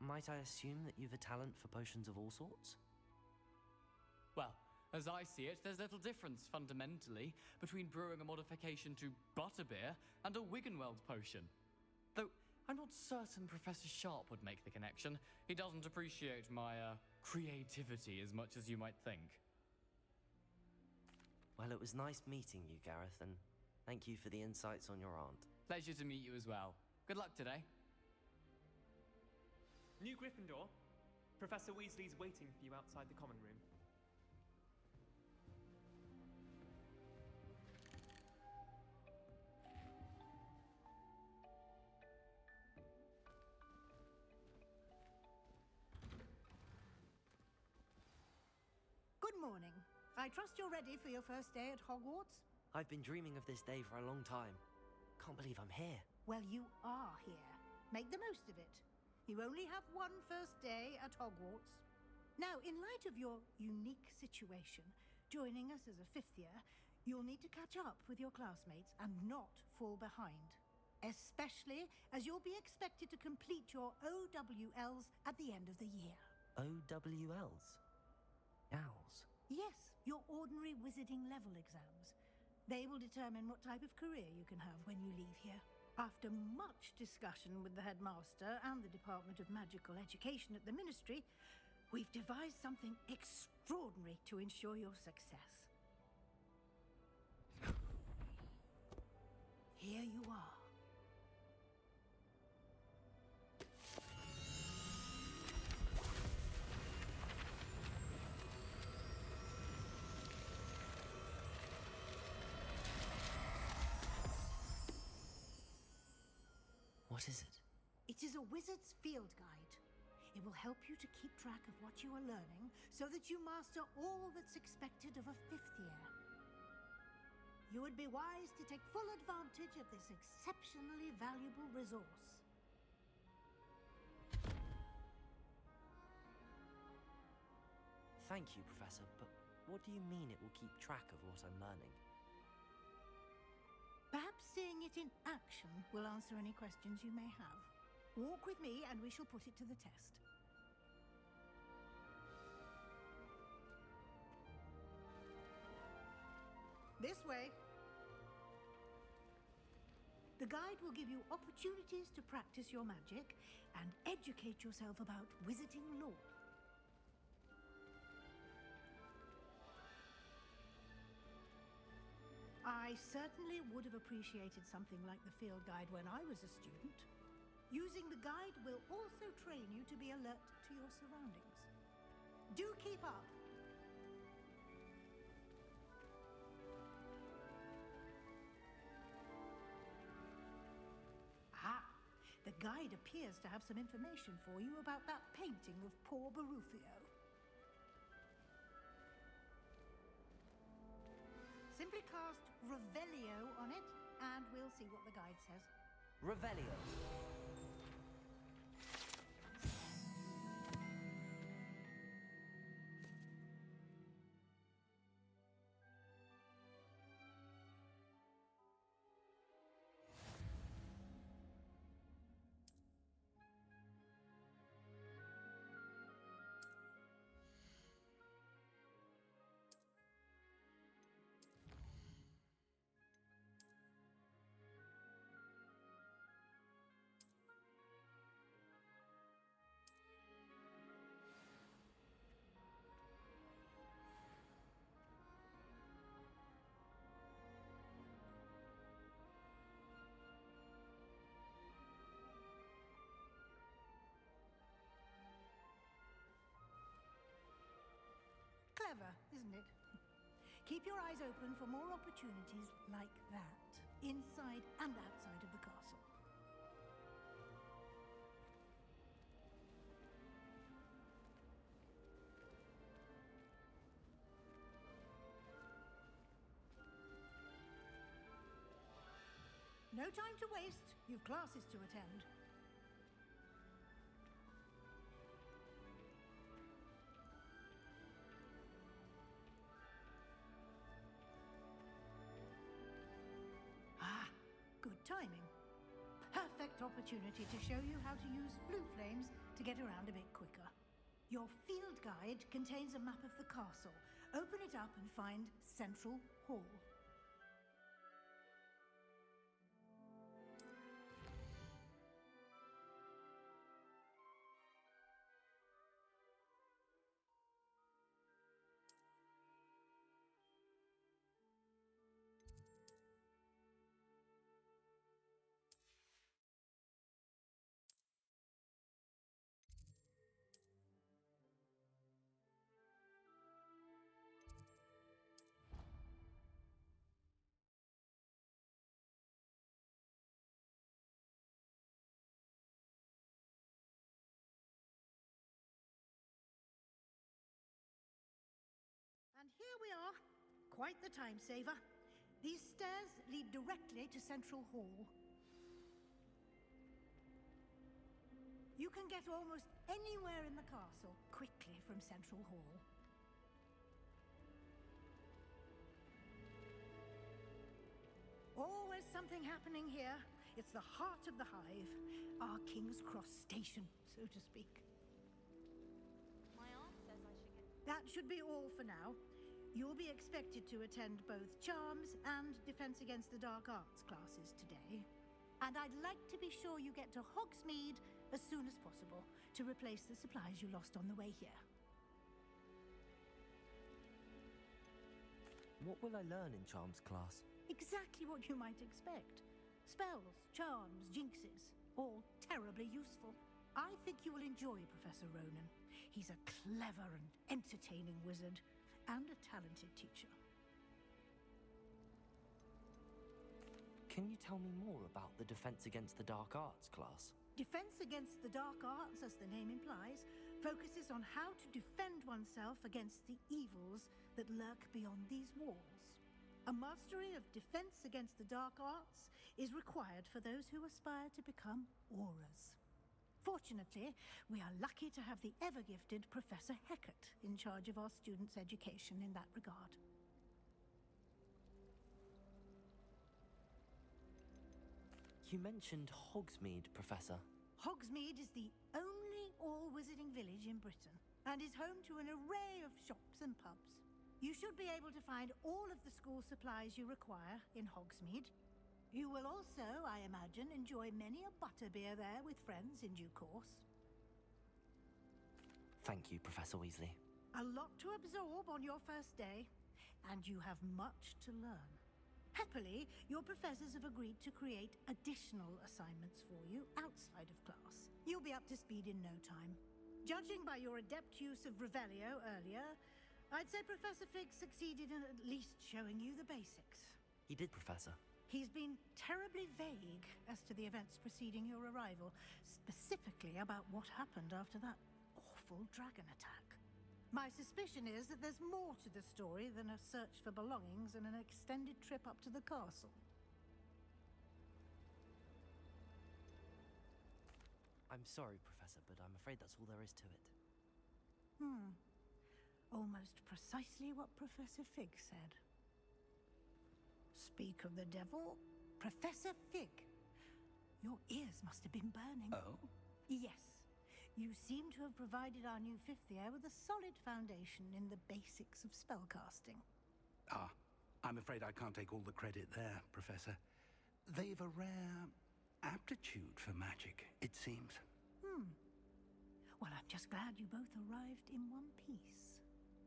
[SPEAKER 1] Might I assume that you've a talent for potions of all sorts?
[SPEAKER 17] Well, as I see it, there's little difference, fundamentally, between brewing a modification to butterbeer and a Wiggenweld potion. Though, I'm not certain Professor Sharp would make the connection. He doesn't appreciate my, creativity as much as you might think.
[SPEAKER 1] Well, it was nice meeting you, Gareth, and thank you for the insights on your aunt.
[SPEAKER 17] Pleasure to meet you as well. Good luck today.
[SPEAKER 15] New Gryffindor. Professor Weasley's waiting for you outside the common room.
[SPEAKER 10] Good morning. I trust you're ready for your first day at Hogwarts?
[SPEAKER 1] I've been dreaming of this day for a long time. Can't believe I'm here.
[SPEAKER 10] Well, you are here. Make the most of it. You only have one first day at Hogwarts. Now, in light of your unique situation, joining us as a fifth year, you'll need to catch up with your classmates and not fall behind. Especially as you'll be expected to complete your OWLs at the end of the year.
[SPEAKER 1] OWLs? Owls?
[SPEAKER 10] Yes, your ordinary wizarding level exams. They will determine what type of career you can have when you leave here. After much discussion with the headmaster and the Department of Magical Education at the Ministry, we've devised something extraordinary to ensure your success. Here you are.
[SPEAKER 1] What is it?
[SPEAKER 10] It is a wizard's field guide. It will help you to keep track of what you are learning so that you master all that's expected of a fifth year. You would be wise to take full advantage of this exceptionally valuable resource.
[SPEAKER 1] Thank you, Professor, but what do you mean it will keep track of what I'm learning?
[SPEAKER 10] Perhaps seeing it in action will answer any questions you may have. Walk with me and we shall put it to the test. This way. The guide will give you opportunities to practice your magic and educate yourself about wizarding lore. I certainly would have appreciated something like the field guide when I was a student. Using the guide will also train you to be alert to your surroundings. Do keep up. Ah, the guide appears to have some information for you about that painting of poor Barufio. Simply cast Revelio on it, and we'll see what the guide says.
[SPEAKER 1] Revelio.
[SPEAKER 10] Clever, isn't it? Keep your eyes open for more opportunities like that, inside and outside of the castle. No time to waste. You've classes to attend. Ah, good timing. Perfect opportunity to show you how to use flue flames to get around a bit quicker. Your field guide contains a map of the castle. Open it up and find Central Hall. And here we are. Quite the time saver. These stairs lead directly to Central Hall. You can get almost anywhere in the castle quickly from Central Hall. Always something happening here. It's the heart of the hive. Our King's Cross station, so to speak.
[SPEAKER 18] My aunt says I should get...
[SPEAKER 10] That should be all for now. You'll be expected to attend both Charms and Defense Against the Dark Arts classes today. And I'd like to be sure you get to Hogsmeade as soon as possible to replace the supplies you lost on the way here.
[SPEAKER 1] What will I learn in Charms class?
[SPEAKER 10] Exactly what you might expect. Spells, charms, jinxes, all terribly useful. I think you will enjoy Professor Ronan. He's a clever and entertaining wizard, and a talented teacher.
[SPEAKER 1] Can you tell me more about the Defense Against the Dark Arts class?
[SPEAKER 10] Defense Against the Dark Arts, as the name implies, focuses on how to defend oneself against the evils that lurk beyond these walls. A mastery of Defense Against the Dark Arts is required for those who aspire to become auras. Fortunately, we are lucky to have the ever-gifted Professor Hecat in charge of our students' education in that regard.
[SPEAKER 1] You mentioned Hogsmeade, Professor.
[SPEAKER 10] Hogsmeade is the only all-wizarding village in Britain and is home to an array of shops and pubs. You should be able to find all of the school supplies you require in Hogsmeade. You will also, I imagine, enjoy many a butterbeer there with friends in due course.
[SPEAKER 1] Thank you, Professor Weasley.
[SPEAKER 10] A lot to absorb on your first day, and you have much to learn. Happily, your professors have agreed to create additional assignments for you outside of class. You'll be up to speed in no time. Judging by your adept use of Revelio earlier, I'd say Professor Fig succeeded in at least showing you the basics.
[SPEAKER 1] He did, Professor.
[SPEAKER 10] He's been terribly vague as to the events preceding your arrival, specifically about what happened after that awful dragon attack. My suspicion is that there's more to the story than a search for belongings and an extended trip up to the castle.
[SPEAKER 1] I'm sorry, Professor, but I'm afraid that's all there is to it.
[SPEAKER 10] Almost precisely what Professor Fig said. Speak of the devil, Professor Fig. Your ears must have been burning.
[SPEAKER 3] Oh?
[SPEAKER 10] Yes. You seem to have provided our new fifth year with a solid foundation in the basics of spellcasting.
[SPEAKER 3] Ah, I'm afraid I can't take all the credit there, Professor. They've a rare aptitude for magic, it seems.
[SPEAKER 10] Well, I'm just glad you both arrived in one piece.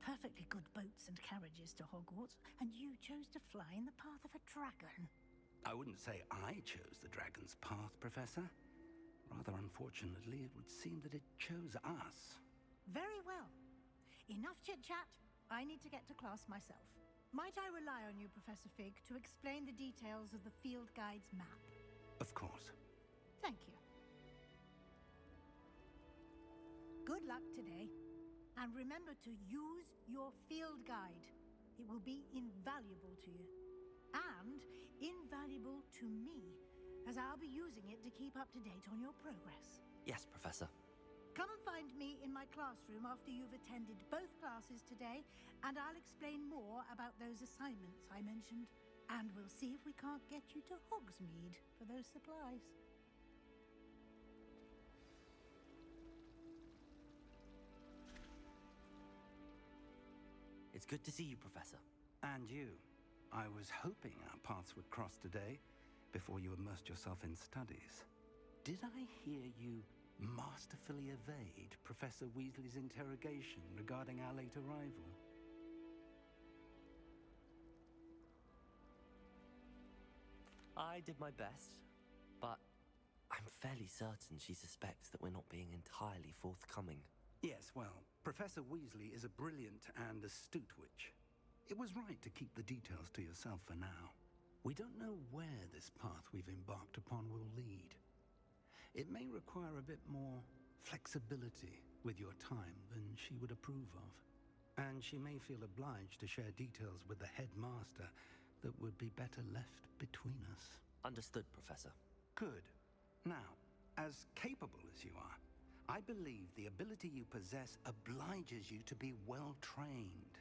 [SPEAKER 10] Perfectly good boats and carriages to Hogwarts, and you chose to fly in the path of a dragon.
[SPEAKER 3] I wouldn't say I chose the dragon's path, Professor. Rather unfortunately, it would seem that it chose us.
[SPEAKER 10] Very well. Enough chit-chat. I need to get to class myself. Might I rely on you, Professor Fig, to explain the details of the field guide's map?
[SPEAKER 3] Of course.
[SPEAKER 10] Thank you. Good luck today. And remember to use your field guide. It will be invaluable to you. And invaluable to me, as I'll be using it to keep up to date on your progress.
[SPEAKER 1] Yes, Professor.
[SPEAKER 10] Come and find me in my classroom after you've attended both classes today, and I'll explain more about those assignments I mentioned. And we'll see if we can't get you to Hogsmeade for those supplies.
[SPEAKER 1] It's good to see you, Professor.
[SPEAKER 3] And you. I was hoping our paths would cross today, before you immersed yourself in studies. Did I hear you masterfully evade Professor Weasley's interrogation regarding our late arrival?
[SPEAKER 1] I did my best, but I'm fairly certain she suspects that we're not being entirely forthcoming.
[SPEAKER 3] Yes, well, Professor Weasley is a brilliant and astute witch. It was right to keep the details to yourself for now. We don't know where this path we've embarked upon will lead. It may require a bit more flexibility with your time than she would approve of. And she may feel obliged to share details with the headmaster that would be better left between us.
[SPEAKER 1] Understood, Professor.
[SPEAKER 3] Good. Now, as capable as you are, I believe the ability you possess obliges you to be well trained.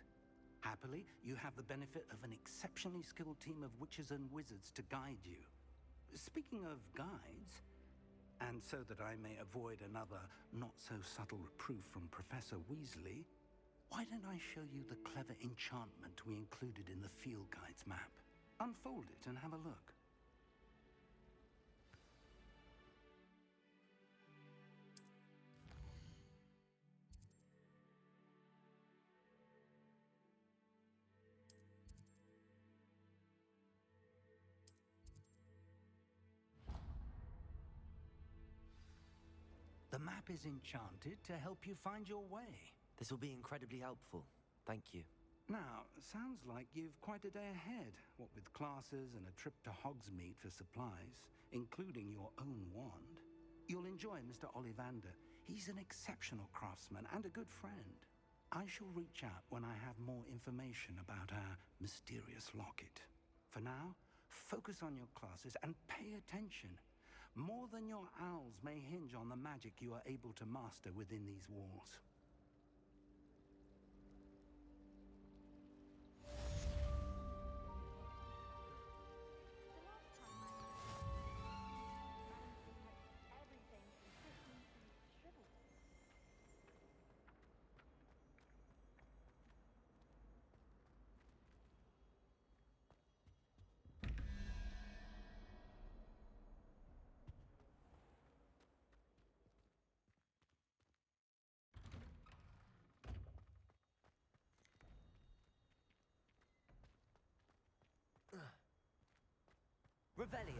[SPEAKER 3] Happily, you have the benefit of an exceptionally skilled team of witches and wizards to guide you. Speaking of guides, and so that I may avoid another not-so-subtle reproof from Professor Weasley, why don't I show you the clever enchantment we included in the field guide's map? Unfold it and have a look. The map is enchanted to help you find your way.
[SPEAKER 1] This will be incredibly helpful. Thank you.
[SPEAKER 3] Now, sounds like you've quite a day ahead, what with classes and a trip to Hogsmeade for supplies, including your own wand. You'll enjoy Mr. Ollivander. He's an exceptional craftsman and a good friend. I shall reach out when I have more information about our mysterious locket. For now, focus on your classes and pay attention. More than your owls may hinge on the magic you are able to master within these walls.
[SPEAKER 1] Revelio.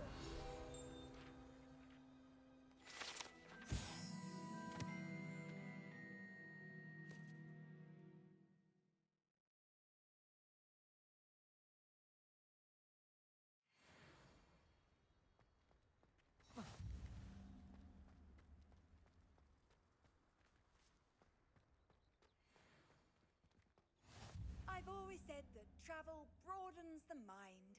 [SPEAKER 19] I've always said that travel broadens the mind.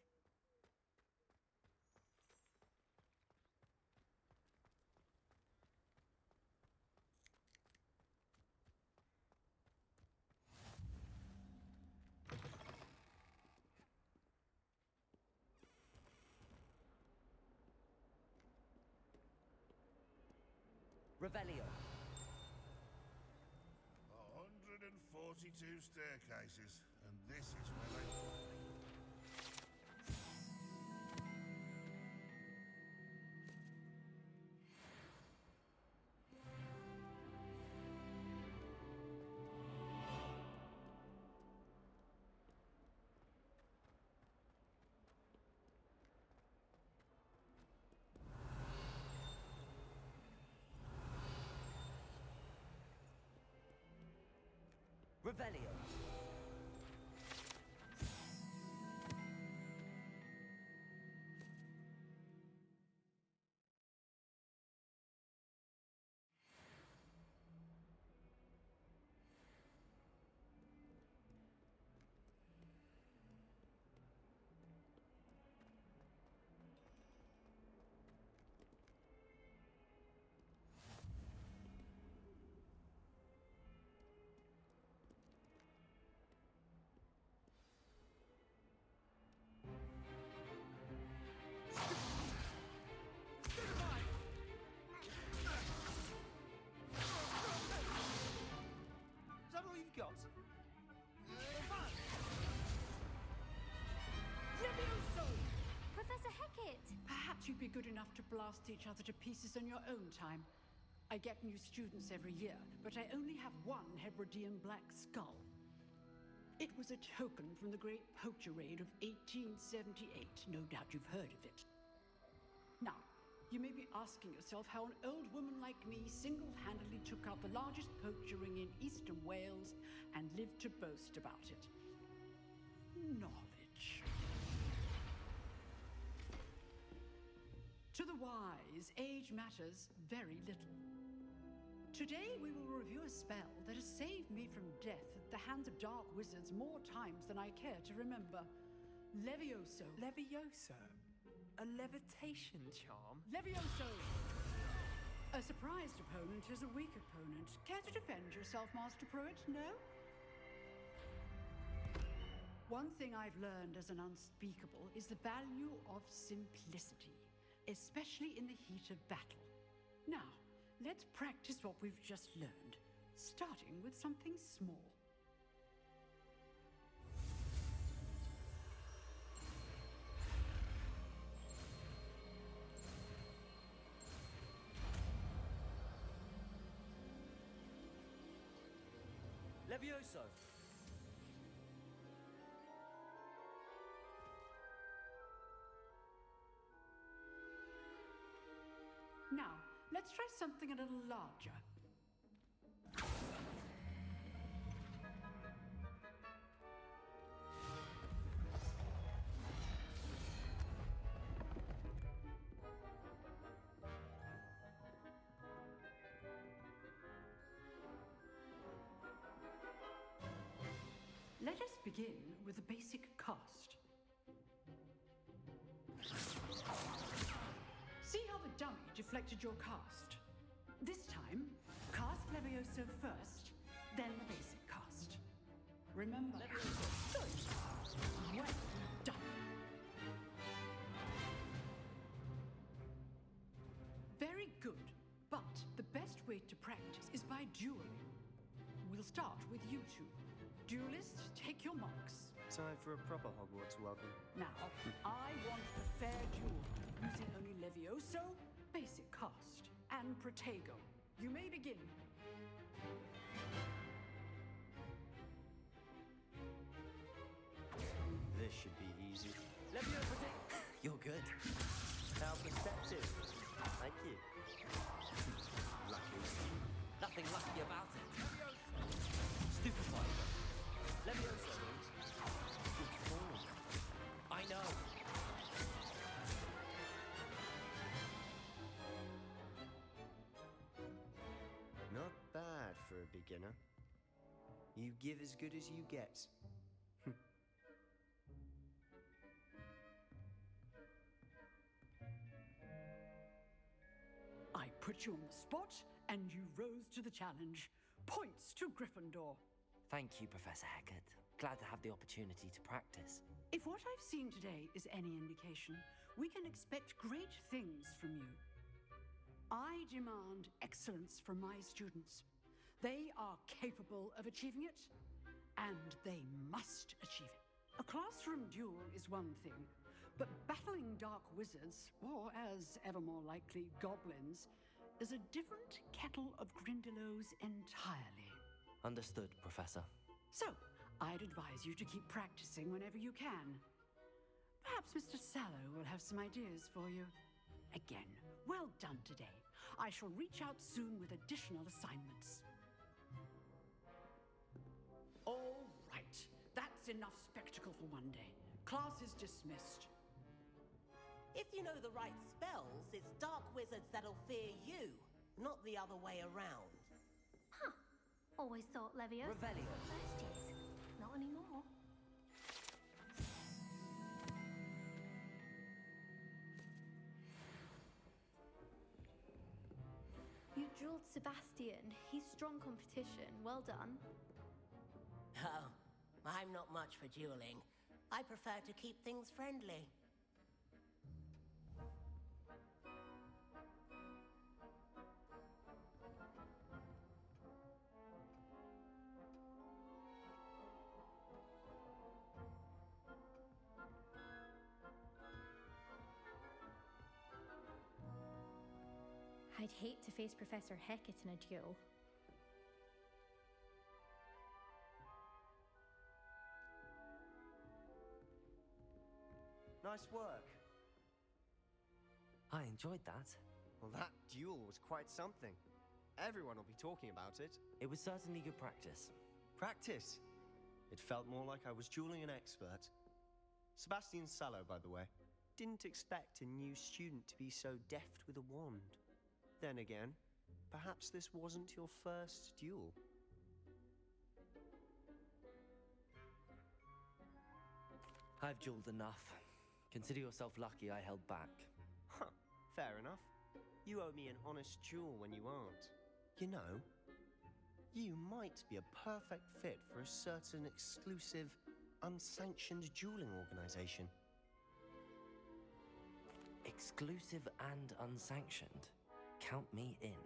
[SPEAKER 1] Revelio.
[SPEAKER 20] 142 staircases, and this is where they put me.
[SPEAKER 1] Revelio.
[SPEAKER 21] Perhaps you'd be good enough to blast each other to pieces in your own time. I get new students every year, but I only have one Hebridean black skull. It was a token from the Great Poacher Raid of 1878. No doubt you've heard of it. Now, you may be asking yourself how an old woman like me single-handedly took out the largest poacher ring in eastern Wales and lived to boast about it. Knowledge. To the wise, age matters very little. Today we will review a spell that has saved me from death at the hands of dark wizards more times than I care to remember. Levioso.
[SPEAKER 15] Levioso? A levitation charm?
[SPEAKER 21] Levioso! A surprised opponent is a weak opponent. Care to defend yourself, Master Pruitt? No? One thing I've learned as an unspeakable is the value of simplicity, especially in the heat of battle. Now, let's practice what we've just learned, starting with something small.
[SPEAKER 1] Levioso!
[SPEAKER 21] Now, let's try something a little larger. Let us begin with a basic cast. See how the dummy deflected your cast? This time, cast Levioso first, then the basic cast. Remember, Levioso first. Well done. Very good, but the best way to practice is by dueling. We'll start with you two. Duelists, take your marks.
[SPEAKER 22] Time for a proper Hogwarts welcome.
[SPEAKER 21] Now, I want a fair duel, using only Levioso, basic cast, and Protego. You may begin.
[SPEAKER 22] This should be easy.
[SPEAKER 1] Levioso, you're good.
[SPEAKER 22] How perceptive. Thank you.
[SPEAKER 1] Lucky. Nothing lucky about it. Stupefied. Levioso. Good form. I know.
[SPEAKER 22] Not bad for a beginner. You give as good as you get.
[SPEAKER 21] I put you on the spot, and you rose to the challenge. Points to Gryffindor.
[SPEAKER 1] Thank you, Professor Hecat. Glad to have the opportunity to practice.
[SPEAKER 21] If what I've seen today is any indication, we can expect great things from you. I demand excellence from my students. They are capable of achieving it, and they must achieve it. A classroom duel is one thing, but battling dark wizards, or as ever more likely, goblins, is a different kettle of Grindylows entirely.
[SPEAKER 1] Understood, Professor.
[SPEAKER 21] So, I'd advise you to keep practicing whenever you can. Perhaps Mr. Sallow will have some ideas for you. Again, well done today. I shall reach out soon with additional assignments. All right, that's enough spectacle for one day. Class is dismissed.
[SPEAKER 23] If you know the right spells, it's dark wizards that'll fear you, not the other way around.
[SPEAKER 14] Huh. Always thought Levioso
[SPEAKER 23] Revelio.
[SPEAKER 14] was the thirsties. Not anymore.
[SPEAKER 24] You drilled Sebastian. He's strong competition. Well done.
[SPEAKER 23] Oh, I'm not much for dueling. I prefer to keep things friendly.
[SPEAKER 24] I'd hate to face Professor Hecat in a duel.
[SPEAKER 22] Nice work.
[SPEAKER 1] I enjoyed that.
[SPEAKER 22] Well, that duel was quite something. Everyone will be talking about it.
[SPEAKER 1] It was certainly good practice.
[SPEAKER 22] Practice? It felt more like I was dueling an expert. Sebastian Sallow, by the way. Didn't expect a new student to be so deft with a wand. Then again, perhaps this wasn't your first duel.
[SPEAKER 1] I've dueled enough. Consider yourself lucky I held back.
[SPEAKER 22] Huh, fair enough. You owe me an honest duel when you aren't. You know, you might be a perfect fit for a certain exclusive, unsanctioned dueling organization.
[SPEAKER 1] Exclusive and unsanctioned. Count me in.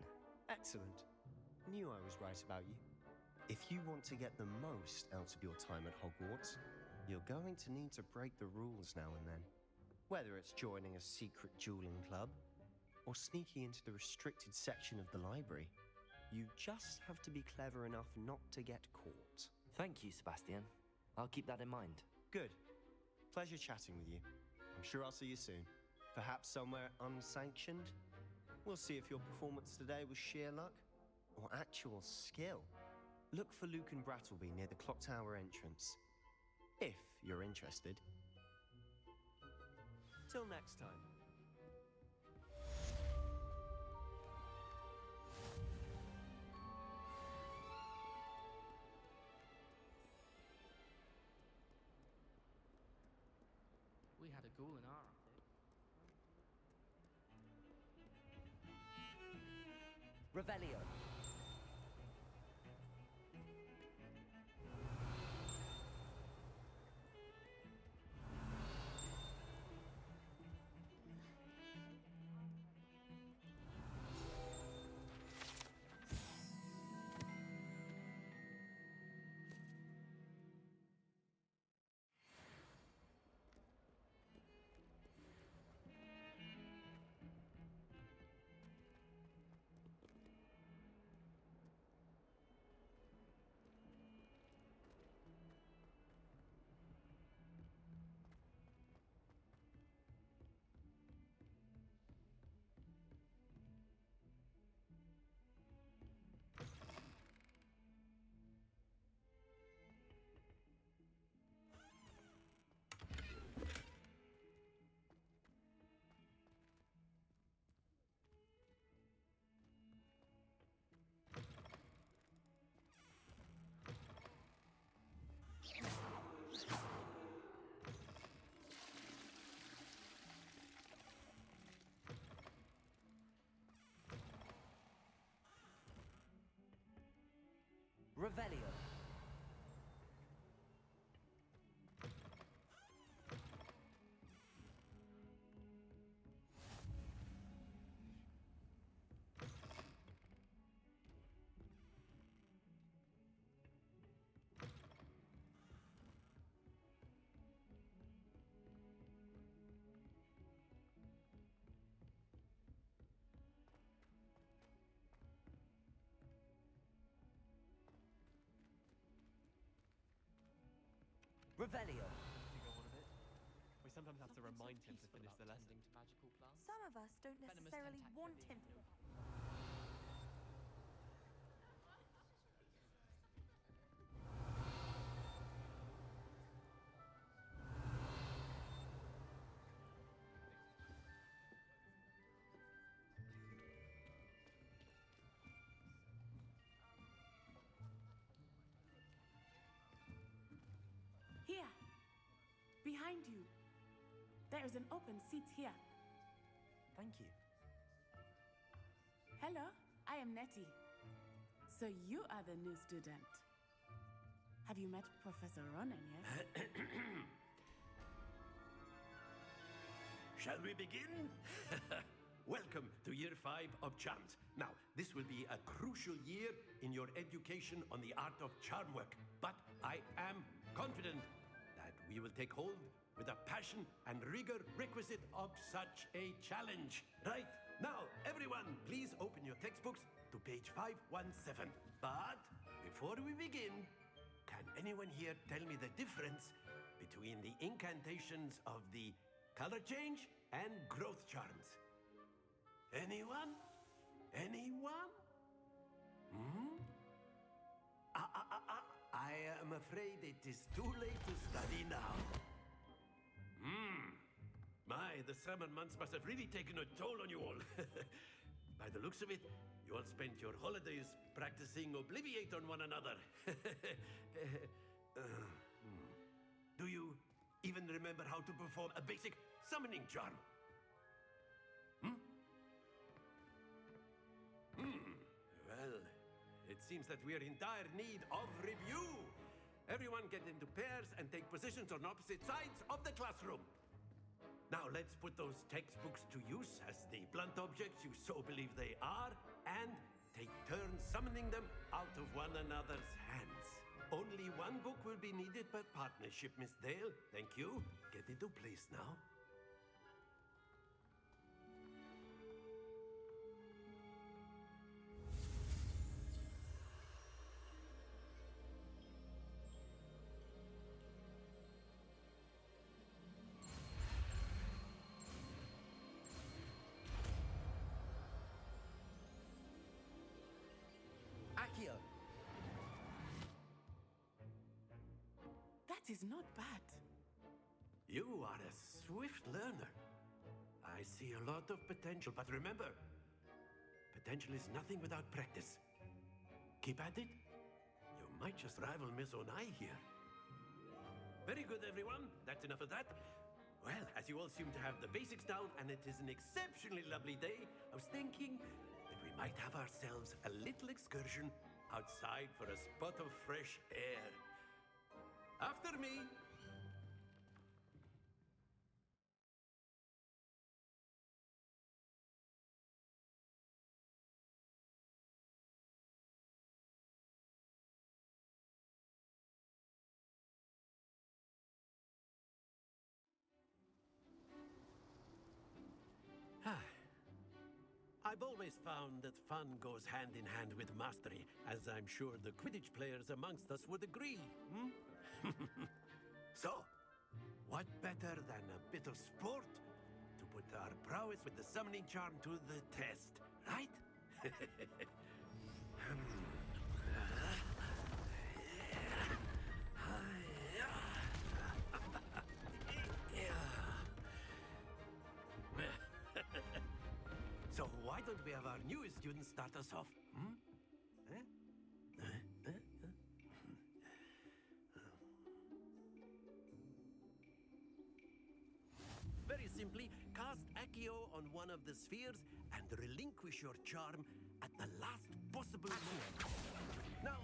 [SPEAKER 22] Excellent. Knew I was right about you. If you want to get the most out of your time at Hogwarts, you're going to need to break the rules now and then. Whether it's joining a secret dueling club, or sneaking into the restricted section of the library, you just have to be clever enough not to get caught.
[SPEAKER 1] Thank you, Sebastian. I'll keep that in mind.
[SPEAKER 22] Good. Pleasure chatting with you. I'm sure I'll see you soon. Perhaps somewhere unsanctioned? We'll see if your performance today was sheer luck or actual skill. Look for Luke and Brattleby near the clock tower entrance. If you're interested. Till next time.
[SPEAKER 2] We had a ghoul in our
[SPEAKER 1] Revelio. Revelio. Revelio.
[SPEAKER 15] We sometimes have to remind him to finish the lesson.
[SPEAKER 18] Some of us don't necessarily want him to.
[SPEAKER 16] Here, behind you. There is an open seat here.
[SPEAKER 1] Thank you.
[SPEAKER 16] Hello, I am Nettie. So you are the new student. Have you met Professor Ronan yet?
[SPEAKER 4] Shall we begin? Welcome to year 5 of charms. Now, this will be a crucial year in your education on the art of charm work, but I am confident that we will take hold with the passion and rigor requisite of such a challenge. Right, now, everyone, please open your textbooks to page 517. But before we begin, can anyone here tell me the difference between the incantations of the color change and growth charms? Anyone? Anyone? Hmm? I am afraid it is too late to study now. My, the summer months must have really taken a toll on you all. By the looks of it, you all spent your holidays practicing Obliviate on one another. Do you even remember how to perform a basic summoning charm? Well, it seems that we are in dire need of review. Everyone get into pairs and take positions on opposite sides of the classroom. Now let's put those textbooks to use as the blunt objects you so believe they are, and take turns summoning them out of one another's hands. Only one book will be needed per partnership, Miss Dale. Thank you. Get into place now.
[SPEAKER 3] Accio!
[SPEAKER 16] That is not bad.
[SPEAKER 4] You are a swift learner. I see a lot of potential, but remember, potential is nothing without practice. Keep at it. You might just rival Miss Onai here. Very good, everyone. That's enough of that. Well, as you all seem to have the basics down, and it is an exceptionally lovely day, I was thinking that we might have ourselves a little excursion outside for a spot of fresh air. After me. I've always found that fun goes hand in hand with mastery, as I'm sure the Quidditch players amongst us would agree. So, what better than a bit of sport to put our prowess with the summoning charm to the test, right? So why don't we have our newest student start us off? Very simply, cast Accio on one of the spheres and relinquish your charm at the last possible moment. Now,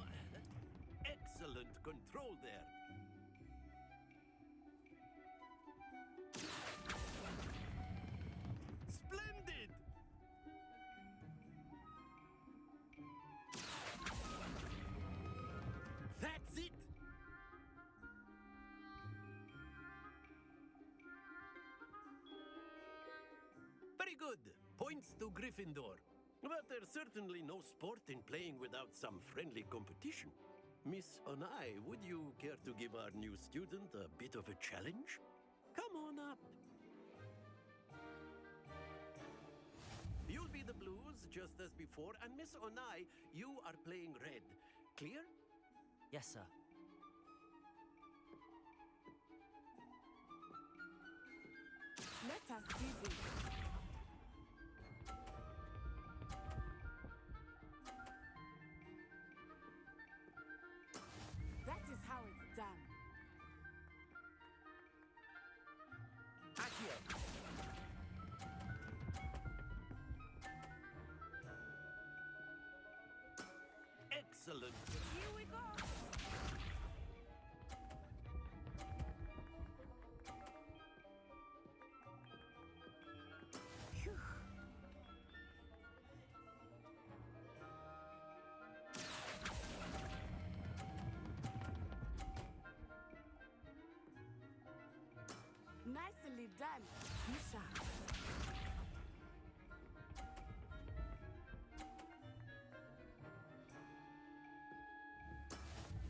[SPEAKER 4] excellent control there. Splendid! That's it! Very good. Points to Gryffindor. But there's certainly no sport in playing without some friendly competition. Miss Onai, would you care to give our new student a bit of a challenge? Come on up. You'll be the blues, just as before, and Miss Onai, you are playing red. Clear?
[SPEAKER 1] Yes, sir.
[SPEAKER 16] Let us do this. That is how it's done.
[SPEAKER 3] Accio!
[SPEAKER 4] Excellent.
[SPEAKER 16] Here we go. Phew. Nicely done, Misha.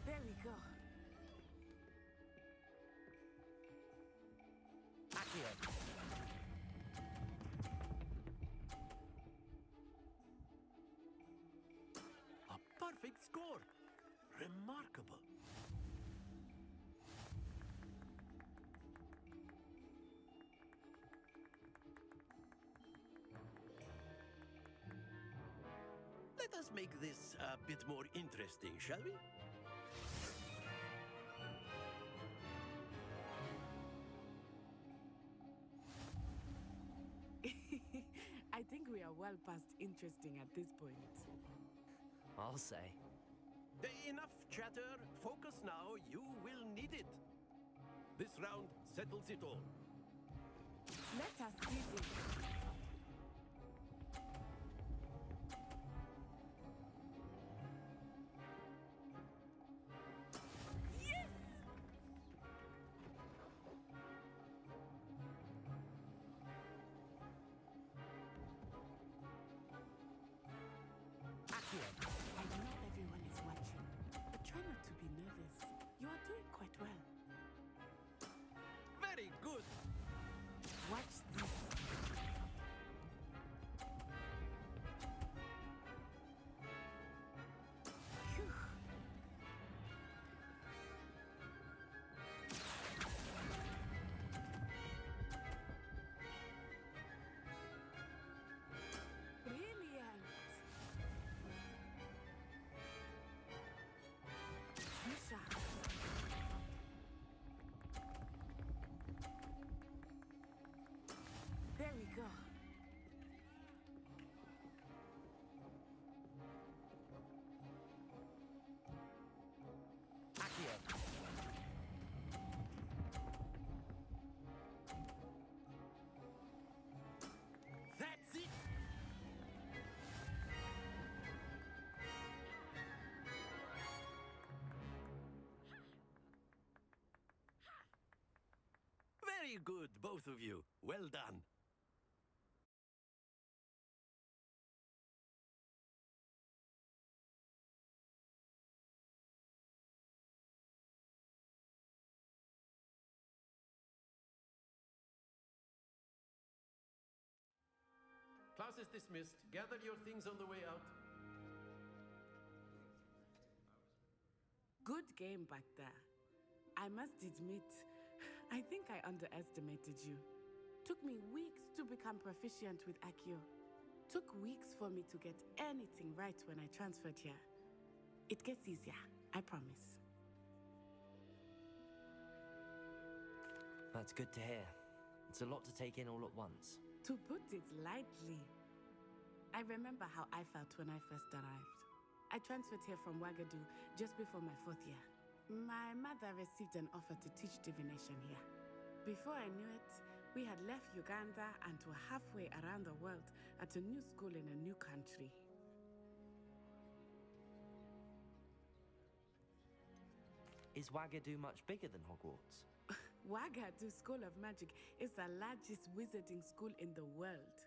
[SPEAKER 16] There we go.
[SPEAKER 1] Accio.
[SPEAKER 4] A perfect score. Remarkable. Let us make this a bit more interesting, shall we?
[SPEAKER 16] I think we are well past interesting at this point.
[SPEAKER 1] I'll say.
[SPEAKER 4] Enough chatter. Focus now. You will need it. This round settles it all.
[SPEAKER 16] Let us see this. Yes!
[SPEAKER 1] Accio.
[SPEAKER 16] I know everyone is watching, but try not to be nervous. You are doing quite well.
[SPEAKER 4] Very good.
[SPEAKER 16] Watch this. Phew. Brilliant. Misha. There we go.
[SPEAKER 1] Accio.
[SPEAKER 4] That's it. Very good, both of you. Well done. Class is dismissed. Gather your things on the way out.
[SPEAKER 16] Good game back there. I must admit, I think I underestimated you. Took me weeks to become proficient with Accio. Took weeks for me to get anything right when I transferred here. It gets easier, I promise.
[SPEAKER 1] That's good to hear. It's a lot to take in all at once.
[SPEAKER 16] To put it lightly, I remember how I felt when I first arrived. I transferred here from Wagadu just before my 4th year. My mother received an offer to teach divination here. Before I knew it, we had left Uganda and were halfway around the world at a new school in a new country.
[SPEAKER 1] Is Wagadu much bigger than Hogwarts?
[SPEAKER 16] Wagadu School of Magic is the largest wizarding school in the world.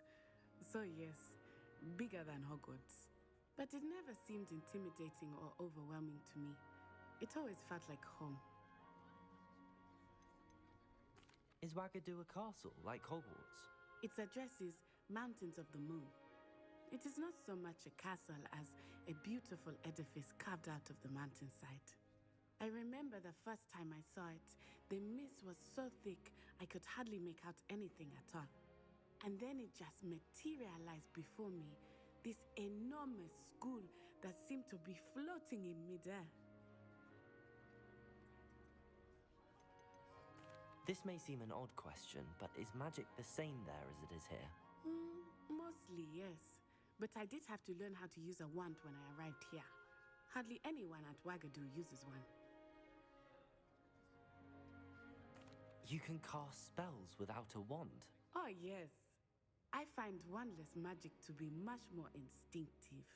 [SPEAKER 16] So yes, bigger than Hogwarts. But it never seemed intimidating or overwhelming to me. It always felt like home.
[SPEAKER 1] Is Wagadu a castle, like Hogwarts?
[SPEAKER 16] Its address is Mountains of the Moon. It is not so much a castle as a beautiful edifice carved out of the mountainside. I remember the first time I saw it, the mist was so thick I could hardly make out anything at all. And then it just materialized before me, this enormous school that seemed to be floating in midair.
[SPEAKER 1] This may seem an odd question, but is magic the same there as it is here?
[SPEAKER 16] Mostly, yes. But I did have to learn how to use a wand when I arrived here. Hardly anyone at Wagadu uses one.
[SPEAKER 1] You can cast spells without a wand?
[SPEAKER 16] Oh, yes. I find wandless magic to be much more instinctive.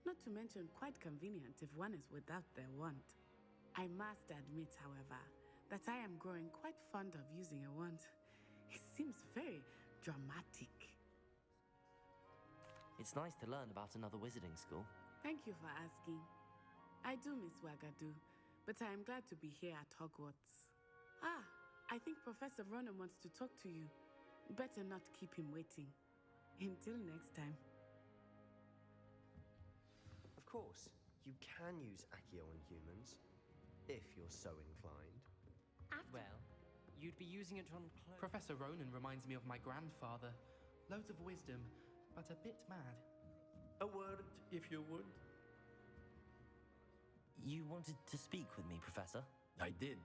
[SPEAKER 16] Not to mention quite convenient if one is without their wand. I must admit, however, that I am growing quite fond of using a wand. He seems very dramatic.
[SPEAKER 1] It's nice to learn about another wizarding school.
[SPEAKER 16] Thank you for asking. I do miss Wagadu, but I am glad to be here at Hogwarts. Ah, I think Professor Ronan wants to talk to you. Better not keep him waiting. Until next time.
[SPEAKER 22] Of course, you can use Accio on humans, if you're so inclined.
[SPEAKER 17] Well, you'd be using it on clothes. Professor Ronan reminds me of my grandfather. Loads of wisdom, but a bit mad.
[SPEAKER 4] A word, if you would.
[SPEAKER 1] You wanted to speak with me, Professor?
[SPEAKER 4] I did.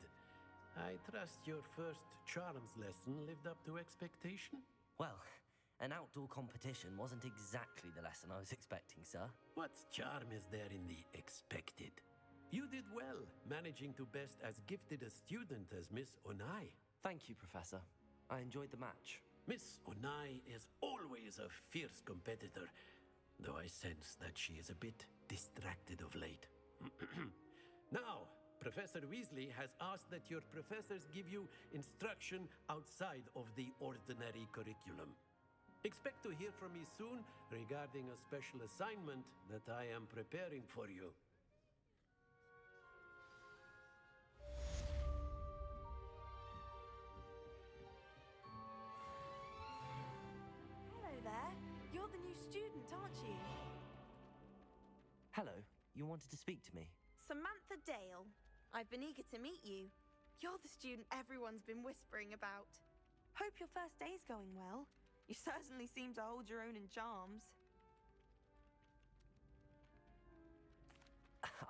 [SPEAKER 4] I trust your first charms lesson lived up to expectation?
[SPEAKER 1] Well, an outdoor competition wasn't exactly the lesson I was expecting, sir.
[SPEAKER 4] What charm is there in the expected? You did well, managing to best as gifted a student as Miss Onai.
[SPEAKER 1] Thank you, Professor. I enjoyed the match.
[SPEAKER 4] Miss Onai is always a fierce competitor, though I sense that she is a bit distracted of late. Now, Professor Weasley has asked that your professors give you instruction outside of the ordinary curriculum. Expect to hear from me soon regarding a special assignment that I am preparing for you.
[SPEAKER 19] Hello there. You're the new student, aren't you?
[SPEAKER 1] Hello, you wanted to speak to me?
[SPEAKER 19] Samantha Dale. I've been eager to meet you. You're the student everyone's been whispering about. Hope your first day's going well. You certainly seem to hold your own in charms.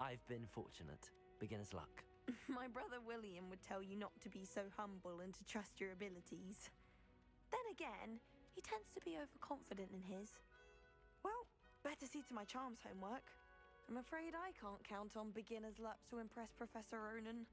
[SPEAKER 1] I've been fortunate. Beginner's luck.
[SPEAKER 19] My brother William would tell you not to be so humble and to trust your abilities. Then again, he tends to be overconfident in his. Well, better see to my charms homework. I'm afraid I can't count on beginner's luck to impress Professor Ronan.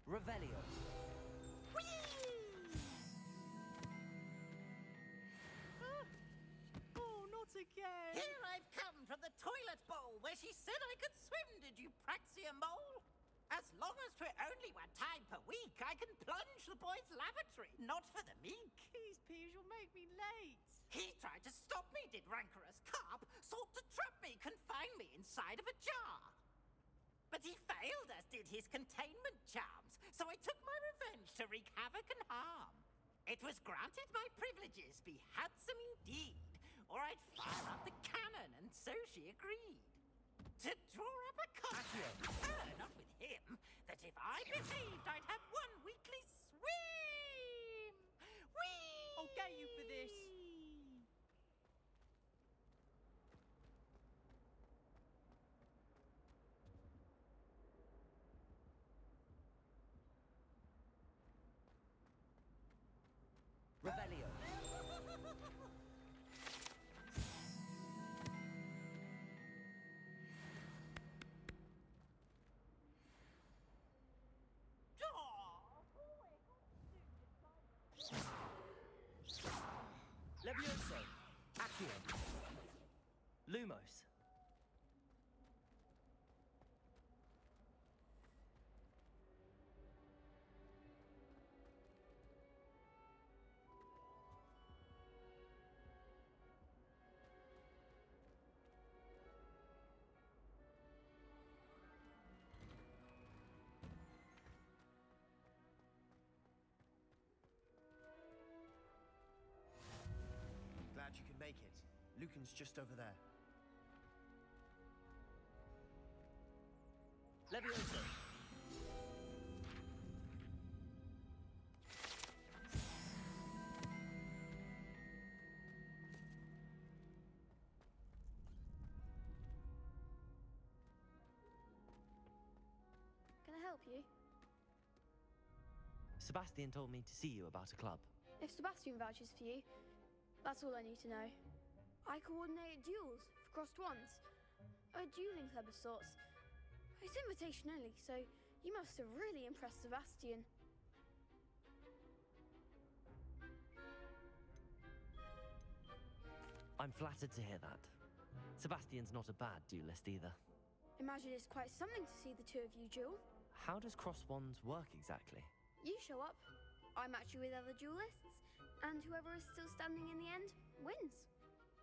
[SPEAKER 1] Revelio.
[SPEAKER 9] again.
[SPEAKER 5] Here I've come from the toilet bowl where she said I could swim, did you praxia mole? As long as 'twere only one time per week, I can plunge the boy's lavatory, not for the meek.
[SPEAKER 13] These peas will make me late.
[SPEAKER 5] He tried to stop me, did rancorous carp, sought to trap me, confine me inside of a jar. But he failed, as did his containment charms, so I took my revenge to wreak havoc and harm. It was granted my privileges be handsome indeed, or I'd fire up the cannon, and so she agreed. To draw up a contract, not with him, that if I behaved, I'd have one weekly swim! Whee!
[SPEAKER 13] I'll get you for this.
[SPEAKER 1] Revelio. Levioso. Accio. Lumos.
[SPEAKER 22] Glad you could make it. Lucan's just over there.
[SPEAKER 1] Levioso.
[SPEAKER 24] Can I help you?
[SPEAKER 1] Sebastian told me to see you about a club.
[SPEAKER 24] If Sebastian vouches for you, that's all I need to know. I coordinate duels for crossed ones. A dueling club of sorts. It's invitation only, so you must have really impressed Sebastian.
[SPEAKER 1] I'm flattered to hear that. Sebastian's not a bad duelist either.
[SPEAKER 24] Imagine it's quite something to see the two of you duel.
[SPEAKER 1] How does cross wands work exactly?
[SPEAKER 24] You show up, I match you with other duelists, and whoever is still standing in the end wins.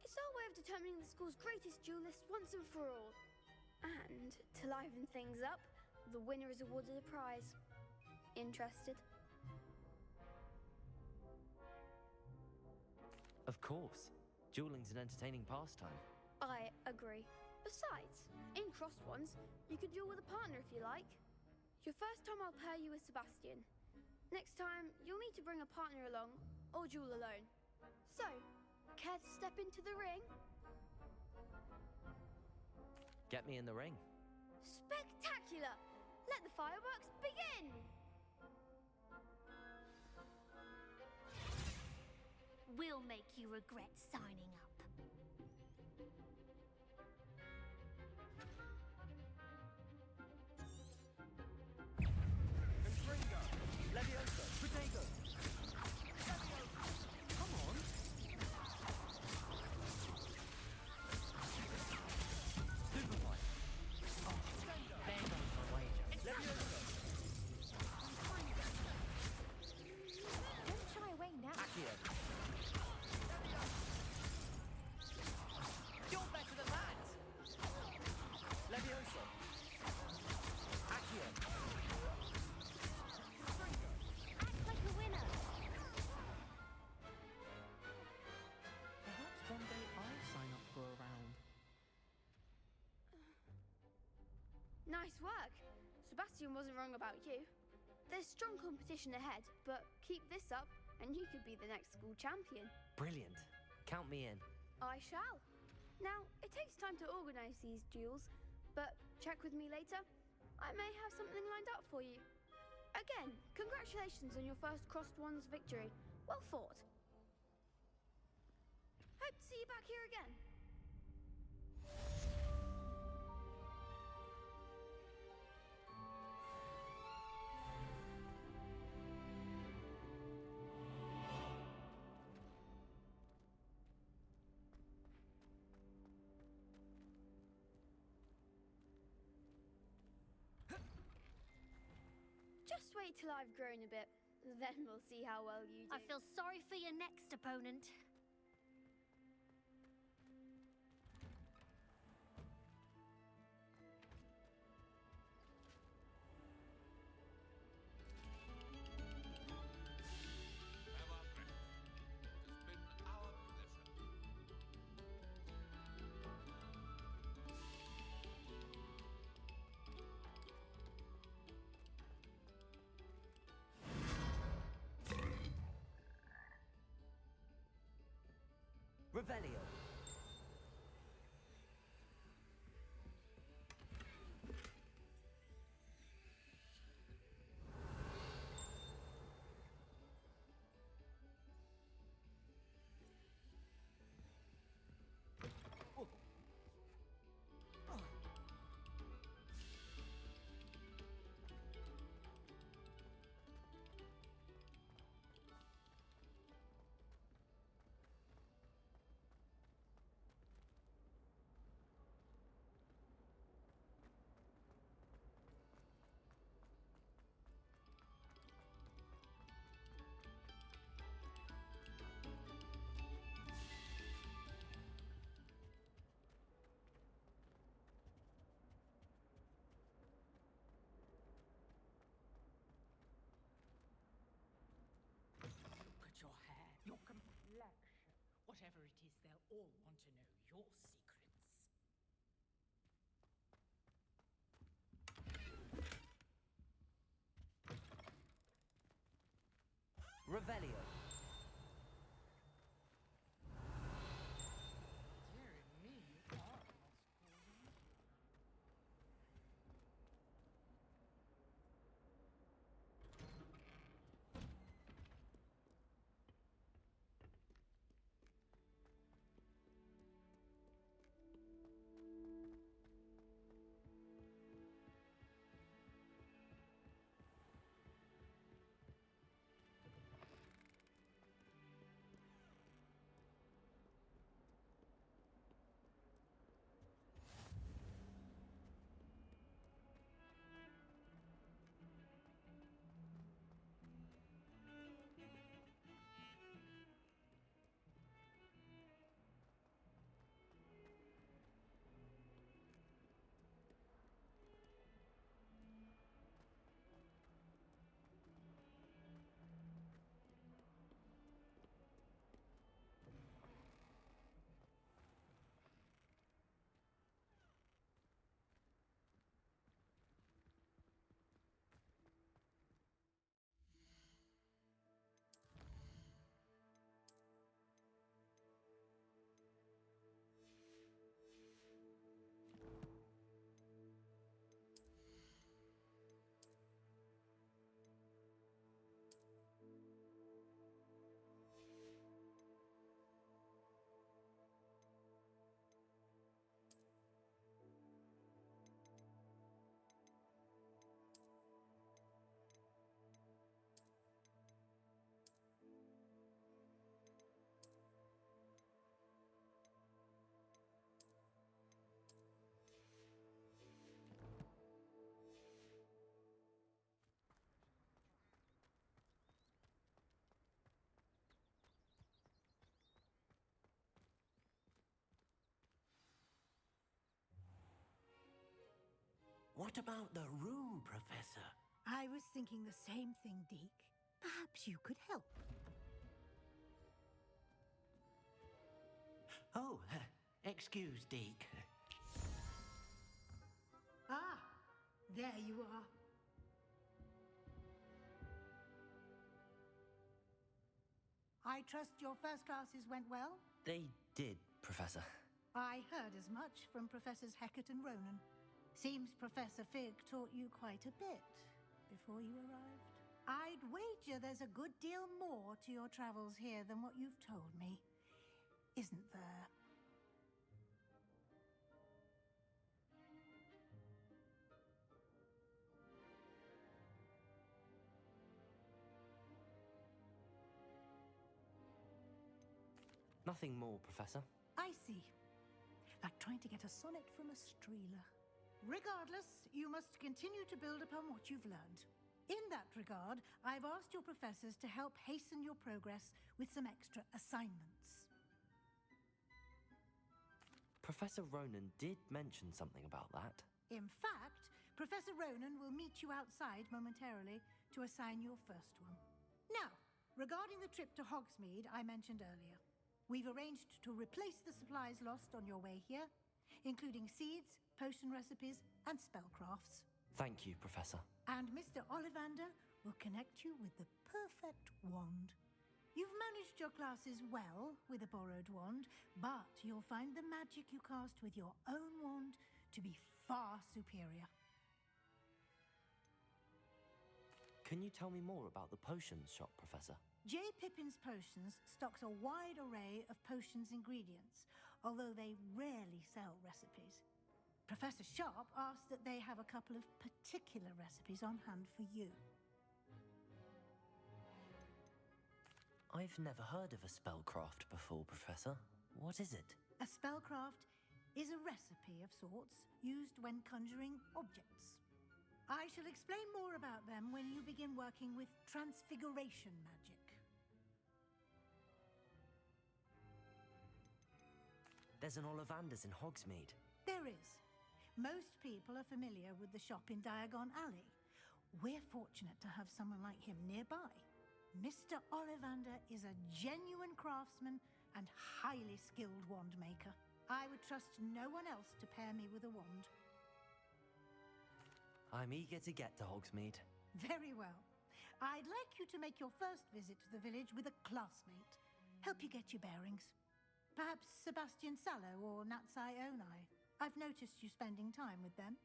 [SPEAKER 24] It's our way of determining the school's greatest duelist once and for all. And to liven things up, the winner is awarded a prize. Interested?
[SPEAKER 1] Of course. Dueling's an entertaining pastime.
[SPEAKER 24] I agree. Besides, in crossed ones, you could duel with a partner if you like. Your first time I'll pair you with Sebastian. Next time, you'll need to bring a partner along, or duel alone. So, care to step into the ring?
[SPEAKER 1] Get me in the ring.
[SPEAKER 24] Spectacular! Let the fireworks begin!
[SPEAKER 14] We'll make you regret signing up.
[SPEAKER 1] Confringo. Levioso. Protego. Come on. Superfly. Oh, there goes my wager. Levioso.
[SPEAKER 18] Don't shy away now.
[SPEAKER 1] Accio.
[SPEAKER 13] You're better than that.
[SPEAKER 1] Levioso. Accio.
[SPEAKER 18] Act like a winner.
[SPEAKER 2] Perhaps one day I'll sign up for a round.
[SPEAKER 24] Nice work! Sebastian wasn't wrong about you. There's strong competition ahead, but keep this up and you could be the next school champion.
[SPEAKER 1] Brilliant. Count me in.
[SPEAKER 24] I shall. Now, it takes time to organise these duels, but check with me later. I may have something lined up for you. Again, congratulations on your first crossed ones victory. Well fought. Hope to see you back here again. Just wait till I've grown a bit. Then we'll see how well you do.
[SPEAKER 14] I feel sorry for your next opponent.
[SPEAKER 1] Revelio.
[SPEAKER 6] Look at your hair, your complexion. Whatever it is, they'll all want to know your secrets.
[SPEAKER 1] Revelio.
[SPEAKER 6] Dear me, you are masculine.
[SPEAKER 4] What about the room, Professor?
[SPEAKER 10] I was thinking the same thing, Deke. Perhaps you could help.
[SPEAKER 4] Oh, excuse, Deke.
[SPEAKER 10] Ah, there you are. I trust your first classes went well?
[SPEAKER 1] They did, Professor.
[SPEAKER 10] I heard as much from Professors Hecat and Ronan. Seems Professor Fig taught you quite a bit before you arrived. I'd wager there's a good deal more to your travels here than what you've told me. Isn't there?
[SPEAKER 1] Nothing more, Professor.
[SPEAKER 10] I see. Like trying to get a sonnet from a streeler. Regardless, you must continue to build upon what you've learned. In that regard, I've asked your professors to help hasten your progress with some extra assignments.
[SPEAKER 1] Professor Ronan did mention something about that.
[SPEAKER 10] In fact, Professor Ronan will meet you outside momentarily to assign your first one. Now, regarding the trip to Hogsmeade I mentioned earlier, we've arranged to replace the supplies lost on your way here, including seeds, potion recipes, and spellcrafts.
[SPEAKER 1] Thank you, Professor.
[SPEAKER 10] And Mr. Ollivander will connect you with the perfect wand. You've managed your classes well with a borrowed wand, but you'll find the magic you cast with your own wand to be far superior.
[SPEAKER 1] Can you tell me more about the potions shop, Professor?
[SPEAKER 10] J. Pippin's Potions stocks a wide array of potions ingredients, although they rarely sell recipes. Professor Sharp asked that they have a couple of particular recipes on hand for you.
[SPEAKER 1] I've never heard of a spellcraft before, Professor. What is it?
[SPEAKER 10] A spellcraft is a recipe of sorts used when conjuring objects. I shall explain more about them when you begin working with transfiguration magic.
[SPEAKER 1] There's an Ollivander's in Hogsmeade.
[SPEAKER 10] There is. Most people are familiar with the shop in Diagon Alley. We're fortunate to have someone like him nearby. Mr. Ollivander is a genuine craftsman and highly skilled wand maker. I would trust no one else to pair me with a wand.
[SPEAKER 1] I'm eager to get to Hogsmeade.
[SPEAKER 10] Very well. I'd like you to make your first visit to the village with a classmate. Help you get your bearings. Perhaps Sebastian Sallow or Natsai Onai. I've noticed you spending time with them.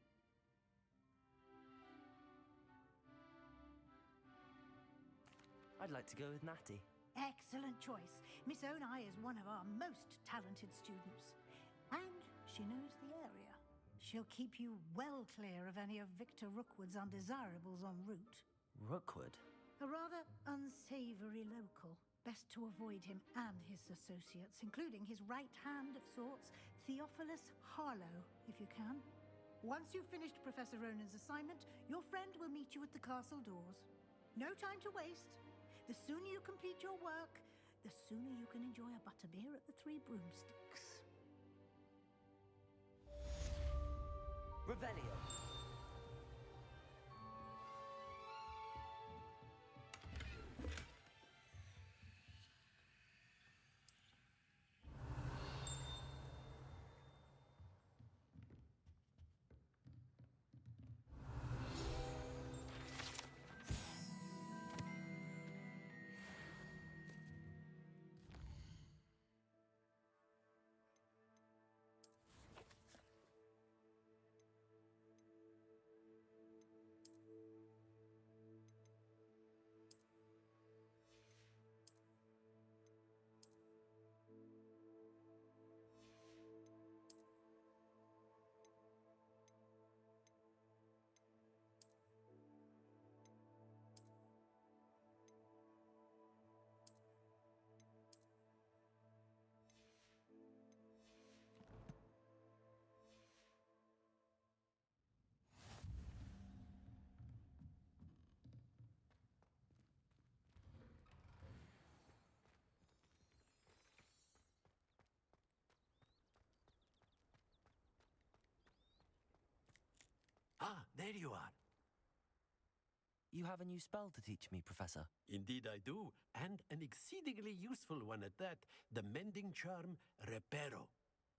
[SPEAKER 1] I'd like to go with Natty.
[SPEAKER 10] Excellent choice. Miss Onai is one of our most talented students. And she knows the area. She'll keep you well clear of any of Victor Rookwood's undesirables en route.
[SPEAKER 1] Rookwood?
[SPEAKER 10] A rather unsavory local. Best to avoid him and his associates, including his right hand of sorts, Theophilus Harlow, if you can. Once you've finished Professor Ronan's assignment, your friend will meet you at the castle doors. No time to waste. The sooner you complete your work, the sooner you can enjoy a butterbeer at the Three Broomsticks.
[SPEAKER 1] Revelio.
[SPEAKER 4] Ah, there you are.
[SPEAKER 1] You have a new spell to teach me, Professor.
[SPEAKER 4] Indeed I do, and an exceedingly useful one at that. The mending charm, Reparo.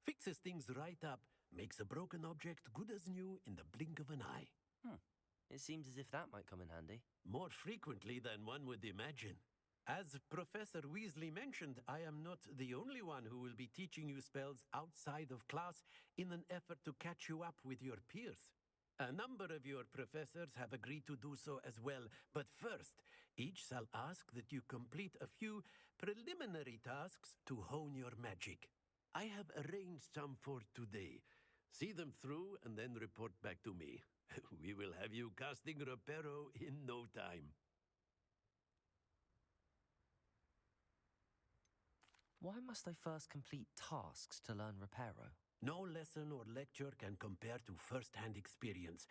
[SPEAKER 4] Fixes things right up, makes a broken object good as new in the blink of an eye.
[SPEAKER 1] It seems as if that might come in handy.
[SPEAKER 4] More frequently than one would imagine. As Professor Weasley mentioned, I am not the only one who will be teaching you spells outside of class in an effort to catch you up with your peers. A number of your professors have agreed to do so as well, but first, each shall ask that you complete a few preliminary tasks to hone your magic. I have arranged some for today. See them through and then report back to me. We will have you casting Reparo in no time.
[SPEAKER 1] Why must I first complete tasks to learn Reparo?
[SPEAKER 4] No lesson or lecture can compare to first-hand experience.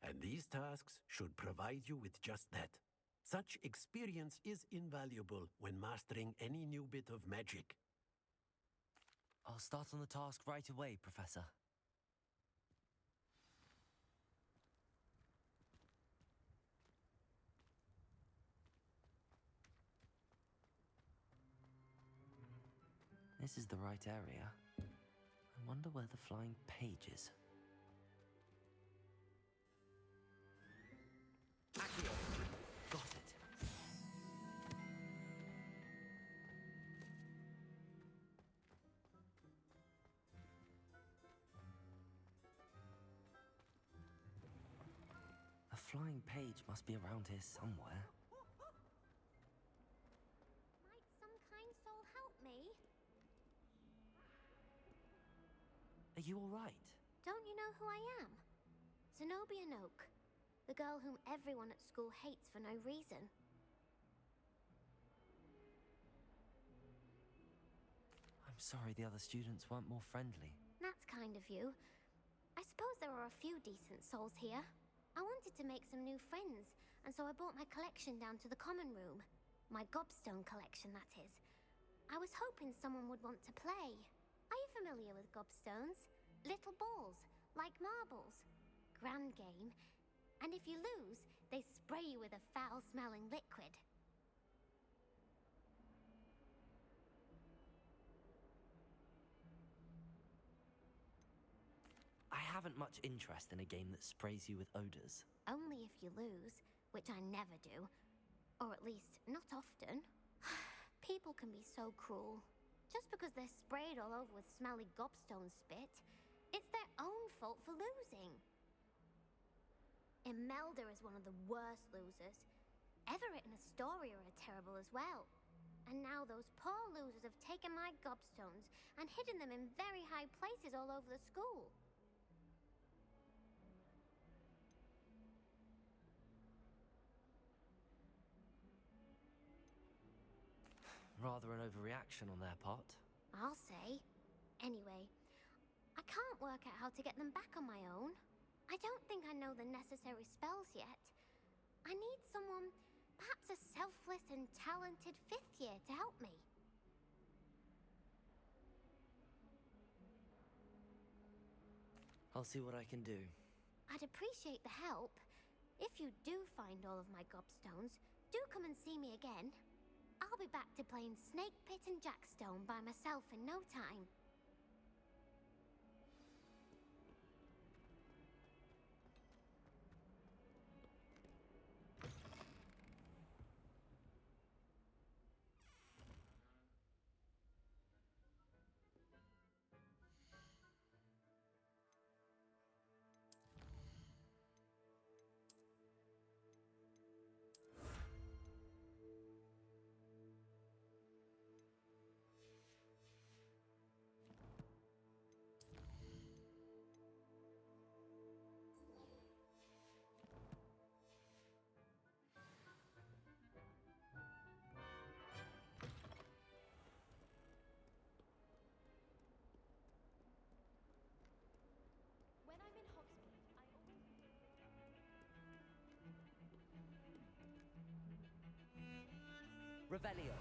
[SPEAKER 4] And these tasks should provide you with just that. Such experience is invaluable when mastering any new bit of magic.
[SPEAKER 1] I'll start on the task right away, Professor. This is the right area. I wonder where the flying page is. Accio! Got it. The flying page must be around here somewhere.
[SPEAKER 14] Might some kind soul help me?
[SPEAKER 1] Are you all right?
[SPEAKER 14] Don't you know who I am? Zenobia Noak, the girl whom everyone at school hates for no reason.
[SPEAKER 1] I'm sorry the other students weren't more friendly.
[SPEAKER 14] That's kind of you. I suppose there are a few decent souls here. I wanted to make some new friends, and so I brought my collection down to the common room. My gobstone collection, that is. I was hoping someone would want to play. Are you familiar with gobstones? Little balls, like marbles. Grand game. And if you lose, they spray you with a foul-smelling liquid.
[SPEAKER 1] I haven't much interest in a game that sprays you with odors.
[SPEAKER 14] Only if you lose, which I never do. Or at least, not often. People can be so cruel. Just because they're sprayed all over with smelly gobstone spit, it's their own fault for losing. Imelda is one of the worst losers. Everett and Astoria are terrible as well. And now those poor losers have taken my gobstones and hidden them in very high places all over the school.
[SPEAKER 1] Rather an overreaction on their part.
[SPEAKER 14] I'll say. Anyway, I can't work out how to get them back on my own. I don't think I know the necessary spells yet. I need someone, perhaps a selfless and talented 5th year to help me.
[SPEAKER 1] I'll see what I can do.
[SPEAKER 14] I'd appreciate the help. If you do find all of my gobstones, do come and see me again. I'll be back to playing Snake Pit and Jackstone by myself in no time.
[SPEAKER 18] When I'm in Hogsmeade, I always...
[SPEAKER 1] Revelio.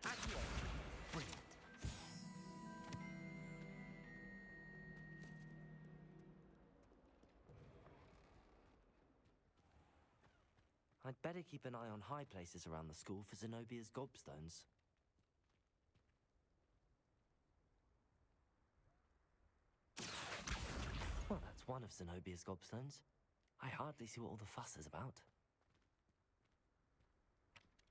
[SPEAKER 1] Accio. Brilliant. I'd better keep an eye on high places around the school for Zenobia's gobstones. Well, that's one of Zenobia's gobstones. I hardly see what all the fuss is about.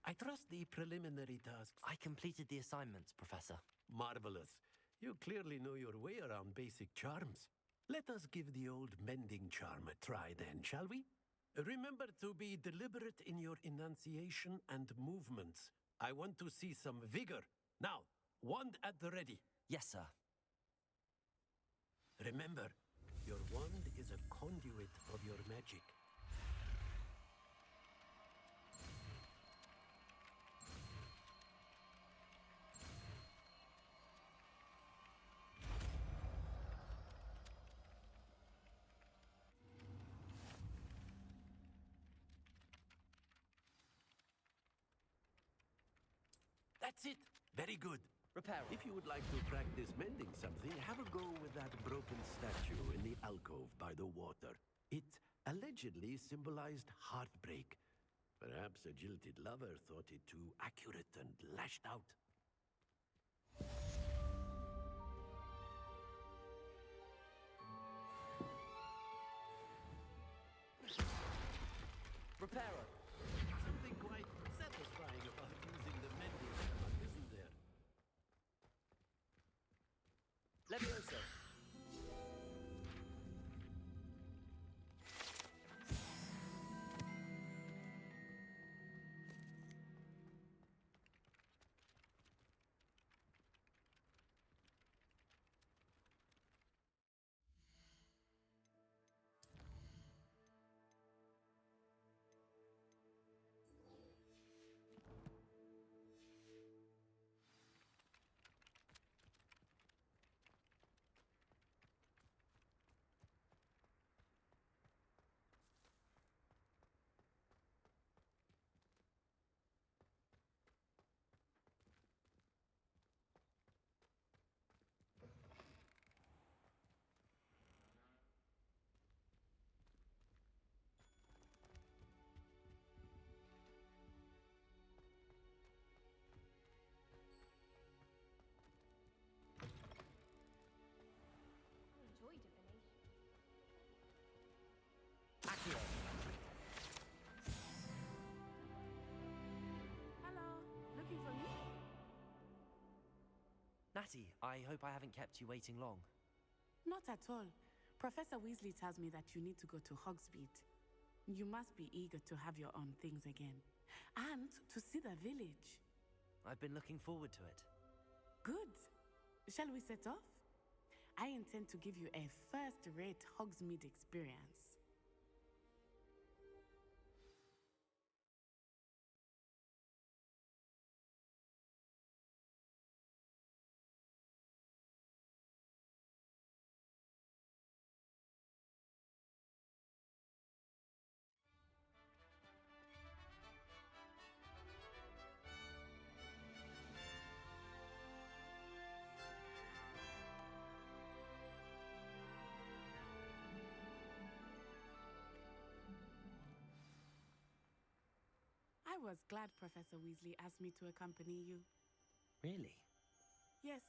[SPEAKER 4] I trust the preliminary tasks.
[SPEAKER 1] I completed the assignments, Professor.
[SPEAKER 4] Marvelous. You clearly know your way around basic charms. Let us give the old mending charm a try then, shall we? Remember to be deliberate in your enunciation and movements. I want to see some vigor. Now, wand at the ready.
[SPEAKER 1] Yes, sir.
[SPEAKER 4] Remember, your wand is a conduit of your magic. That's it. Very good.
[SPEAKER 1] Repair.
[SPEAKER 4] If you would like to practice mending something, have a go with that broken statue in the alcove by the water. It allegedly symbolized heartbreak. Perhaps a jilted lover thought it too accurate and lashed out.
[SPEAKER 1] Repairer.
[SPEAKER 4] Something quite satisfying about using the mending hammer, isn't there?
[SPEAKER 1] Levioso.
[SPEAKER 18] Enjoy divination.
[SPEAKER 1] Accio.
[SPEAKER 16] Hello, looking for me?
[SPEAKER 1] Natty, I hope I haven't kept you waiting long.
[SPEAKER 16] Not at all. Professor Weasley tells me that you need to go to Hogsmeade. You must be eager to have your own things again. And to see the village.
[SPEAKER 1] I've been looking forward to it.
[SPEAKER 16] Good. Shall we set off? I intend to give you a first-rate Hogsmeade experience. I was glad Professor Weasley asked me to accompany you.
[SPEAKER 1] Really?
[SPEAKER 16] Yes,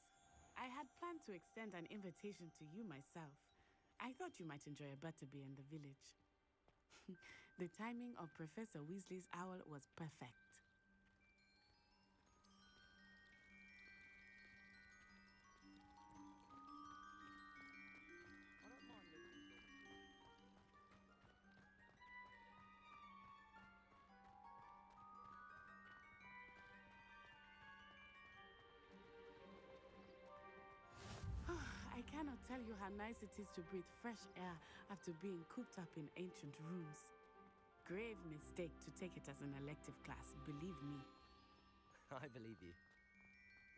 [SPEAKER 16] I had planned to extend an invitation to you myself. I thought you might enjoy a butterbeer in the village. The timing of Professor Weasley's owl was perfect. I cannot tell you how nice it is to breathe fresh air after being cooped up in ancient rooms. Grave mistake to take it as an elective class, believe me.
[SPEAKER 1] I believe you.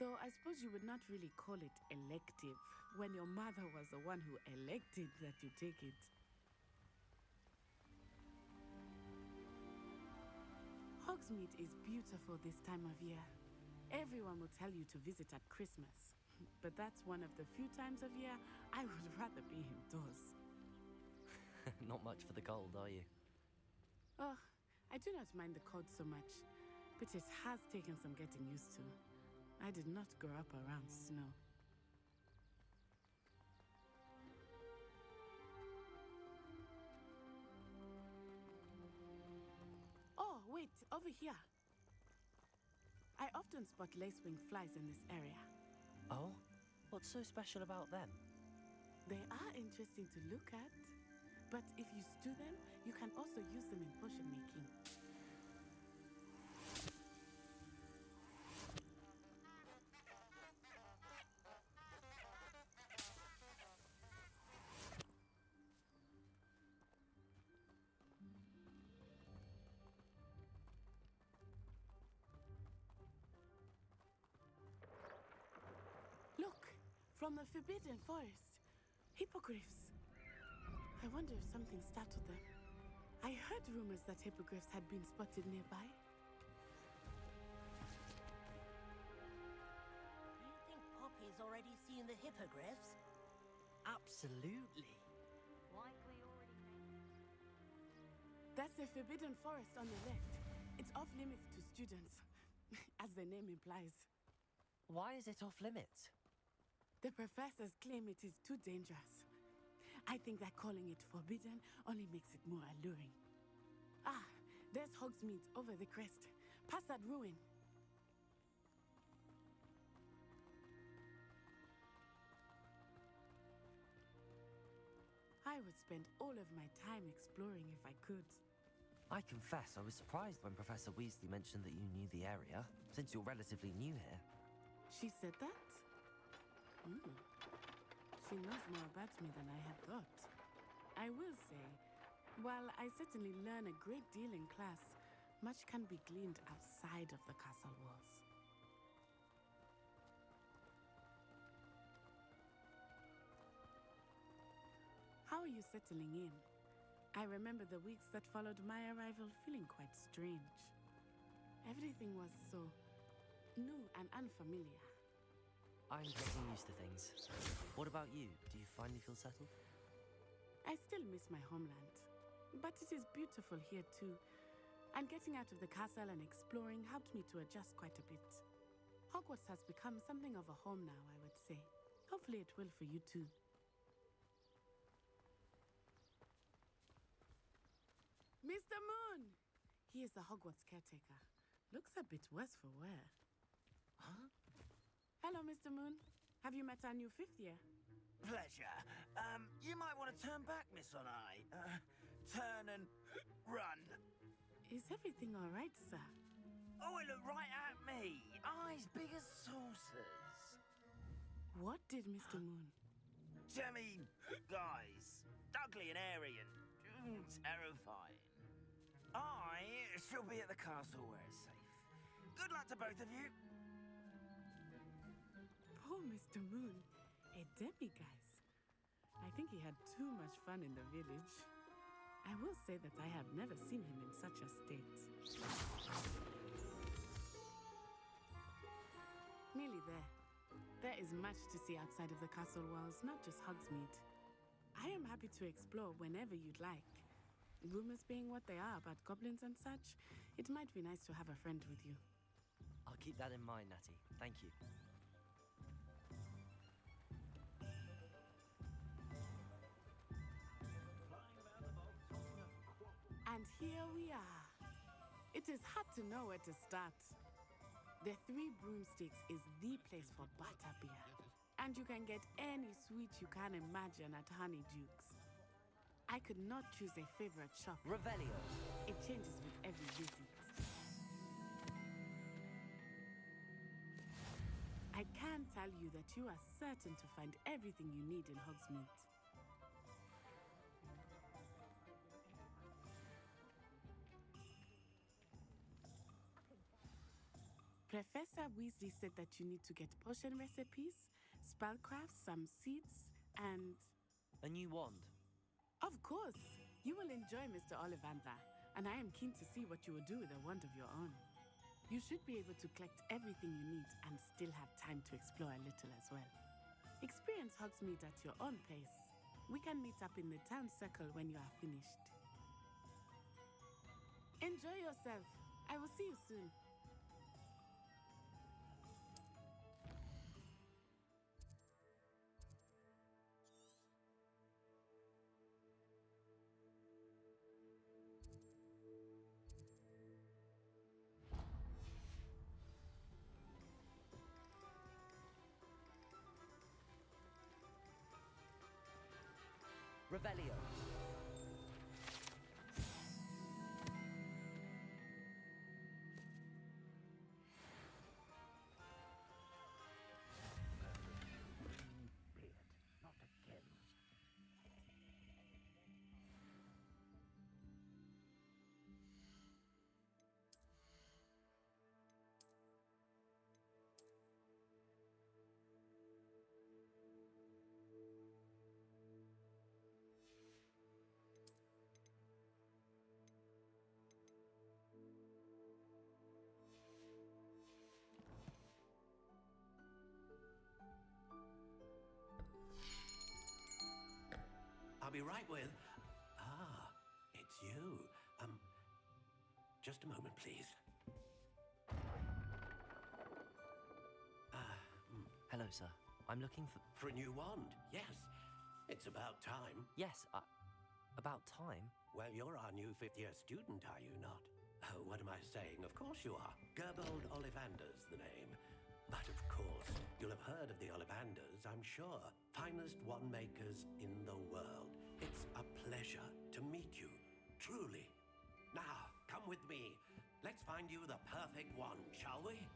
[SPEAKER 16] Though I suppose you would not really call it elective when your mother was the one who elected that you take it. Hogsmeade is beautiful this time of year. Everyone will tell you to visit at Christmas. But that's one of the few times of year I would rather be indoors.
[SPEAKER 1] Not much for the cold, are you?
[SPEAKER 16] Oh, I do not mind the cold so much, but it has taken some getting used to. I did not grow up around snow. Oh, wait, over here. I often spot lacewing flies in this area.
[SPEAKER 1] Oh? What's so special about them?
[SPEAKER 16] They are interesting to look at. But if you stew them, you can also use them in potion making. Look, from the Forbidden Forest. Hippogriffs. I wonder if something startled them. I heard rumors that hippogriffs had been spotted nearby.
[SPEAKER 23] Do you think Poppy's already seen the hippogriffs?
[SPEAKER 1] Absolutely.
[SPEAKER 18] Like we already know.
[SPEAKER 16] That's the Forbidden Forest on the left. It's off limits to students, as the name implies.
[SPEAKER 1] Why is it off limits?
[SPEAKER 16] The professors claim it is too dangerous. I think that calling it forbidden only makes it more alluring. Ah, there's Hogsmeade over the crest. Past that ruin. I would spend all of my time exploring if I could.
[SPEAKER 1] I confess I was surprised when Professor Weasley mentioned that you knew the area, since you're relatively new here.
[SPEAKER 16] She said that? She knows more about me than I had thought. I will say, while I certainly learn a great deal in class, much can be gleaned outside of the castle walls. How are you settling in? I remember the weeks that followed my arrival feeling quite strange. Everything was so new and unfamiliar.
[SPEAKER 1] I'm getting used to things. What about you? Do you finally feel settled?
[SPEAKER 16] I still miss my homeland, but it is beautiful here too. And getting out of the castle and exploring helped me to adjust quite a bit. Hogwarts has become something of a home now, I would say. Hopefully it will for you too. Mr. Moon! He is the Hogwarts caretaker. Looks a bit worse for wear.
[SPEAKER 7] Huh?
[SPEAKER 16] Hello, Mr. Moon. Have you met our new 5th year?
[SPEAKER 7] Pleasure. You might want to turn back, Miss On-Eye. Turn and run.
[SPEAKER 16] Is everything all right, sir?
[SPEAKER 7] Oh, it looked right at me. Eyes big as saucers.
[SPEAKER 16] What did Mr. Moon?
[SPEAKER 7] Jemmy, guys. Ugly and airy and terrifying. I shall be at the castle where it's safe. Good luck to both of you.
[SPEAKER 16] Poor Mr. Moon, a demiguise. I think he had too much fun in the village. I will say that I have never seen him in such a state. Nearly there. There is much to see outside of the castle walls, not just Hogsmeade. I am happy to explore whenever you'd like. Rumors being what they are about goblins and such, it might be nice to have a friend with you.
[SPEAKER 1] I'll keep that in mind, Natty. Thank you.
[SPEAKER 16] And here we are. It is hard to know where to start. The Three Broomsticks is the place for butterbeer. And you can get any sweet you can imagine at Honeyduke's. I could not choose a favorite shop.
[SPEAKER 1] Revelio.
[SPEAKER 16] It changes with every visit. I can tell you that you are certain to find everything you need in Hogsmeade. Professor Weasley said that you need to get potion recipes, spellcrafts, some seeds, and...
[SPEAKER 1] A new wand.
[SPEAKER 16] Of course! You will enjoy Mr. Ollivander, and I am keen to see what you will do with a wand of your own. You should be able to collect everything you need and still have time to explore a little as well. Experience Hogsmeade at your own pace. We can meet up in the town circle when you are finished. Enjoy yourself. I will see you soon.
[SPEAKER 1] Revelio.
[SPEAKER 4] I'll be right with... Ah, it's you. Just a moment, please.
[SPEAKER 1] Hello, sir. I'm looking for...
[SPEAKER 4] For a new wand, yes. It's about time.
[SPEAKER 1] Yes, about time?
[SPEAKER 4] Well, you're our new fifth-year student, are you not? Oh, what am I saying? Of course you are. Gerbold Ollivander's the name. But of course, you'll have heard of the Ollivanders, I'm sure. Finest wand makers in the world. It's a pleasure to meet you, truly. Now, come with me. Let's find you the perfect wand, shall we?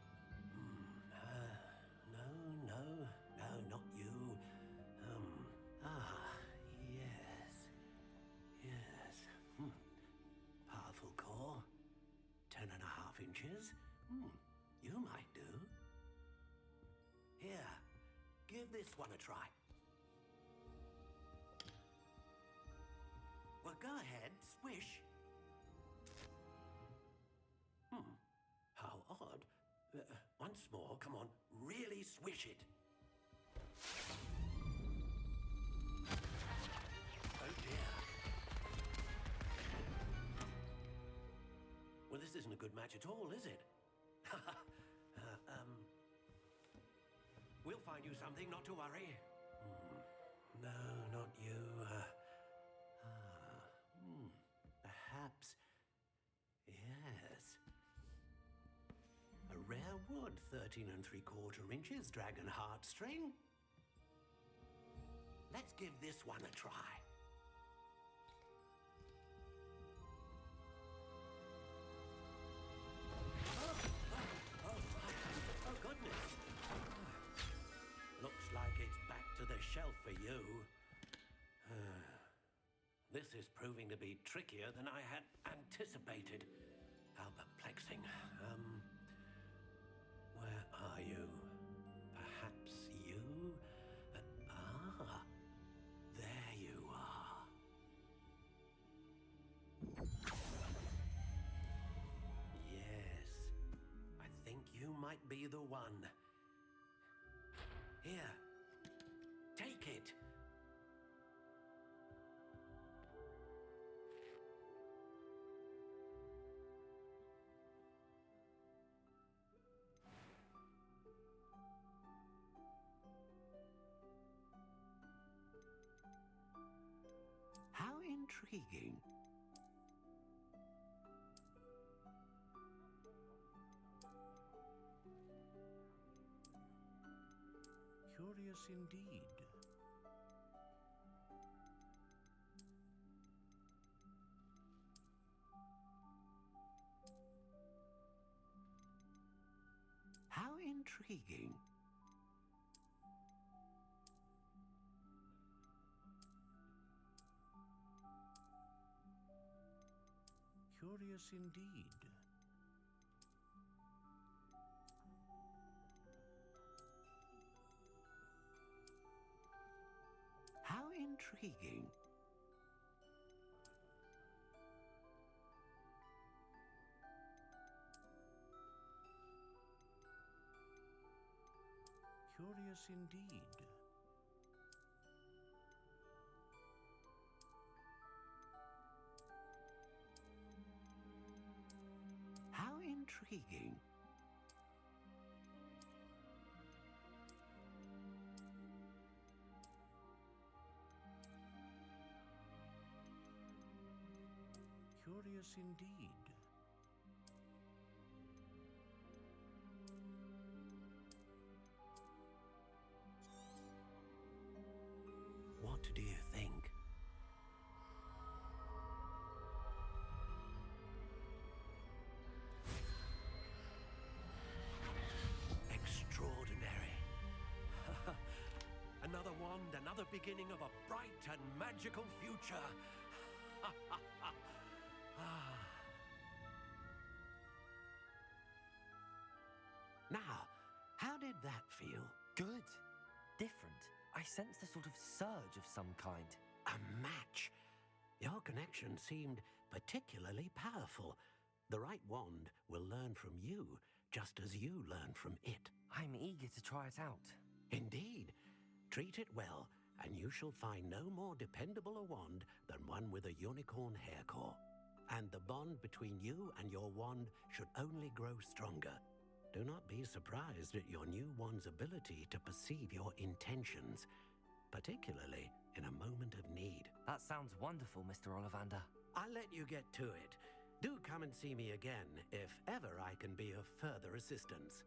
[SPEAKER 4] No, not you. Yes. Powerful core. 10.5 inches. You might do. Here, give this one a try. Well, go ahead, swish. How odd. Once more, come on, really swish it. Oh dear. Well, this isn't a good match at all, is it? We'll find you something, not to worry. No, not you. Perhaps. Yes. A rare wood, 13 3/4 inches, dragon heartstring. Let's give this one a try. Oh, goodness. Looks like it's back to the shelf for you. This is proving to be trickier than I had anticipated. How perplexing. Where are you? Perhaps you? There you are. Yes, I think you might be the one. Here, take it. How intriguing.
[SPEAKER 8] Curious indeed.
[SPEAKER 4] How intriguing.
[SPEAKER 8] Curious indeed.
[SPEAKER 4] How intriguing.
[SPEAKER 8] Curious indeed.
[SPEAKER 4] How intriguing.
[SPEAKER 8] Curious indeed.
[SPEAKER 4] What do you think? another beginning of a bright and magical future. Now, how did that feel?
[SPEAKER 1] Good. Different. I sensed a sort of surge of some kind.
[SPEAKER 4] A match. Your connection seemed particularly powerful. The right wand will learn from you, just as you learn from it.
[SPEAKER 1] I'm eager to try it out.
[SPEAKER 4] Indeed. Treat it well, and you shall find no more dependable a wand than one with a unicorn hair core. And the bond between you and your wand should only grow stronger. Do not be surprised at your new wand's ability to perceive your intentions, particularly in a moment of need.
[SPEAKER 1] That sounds wonderful, Mr. Ollivander.
[SPEAKER 4] I'll let you get to it. Do come and see me again if ever I can be of further assistance.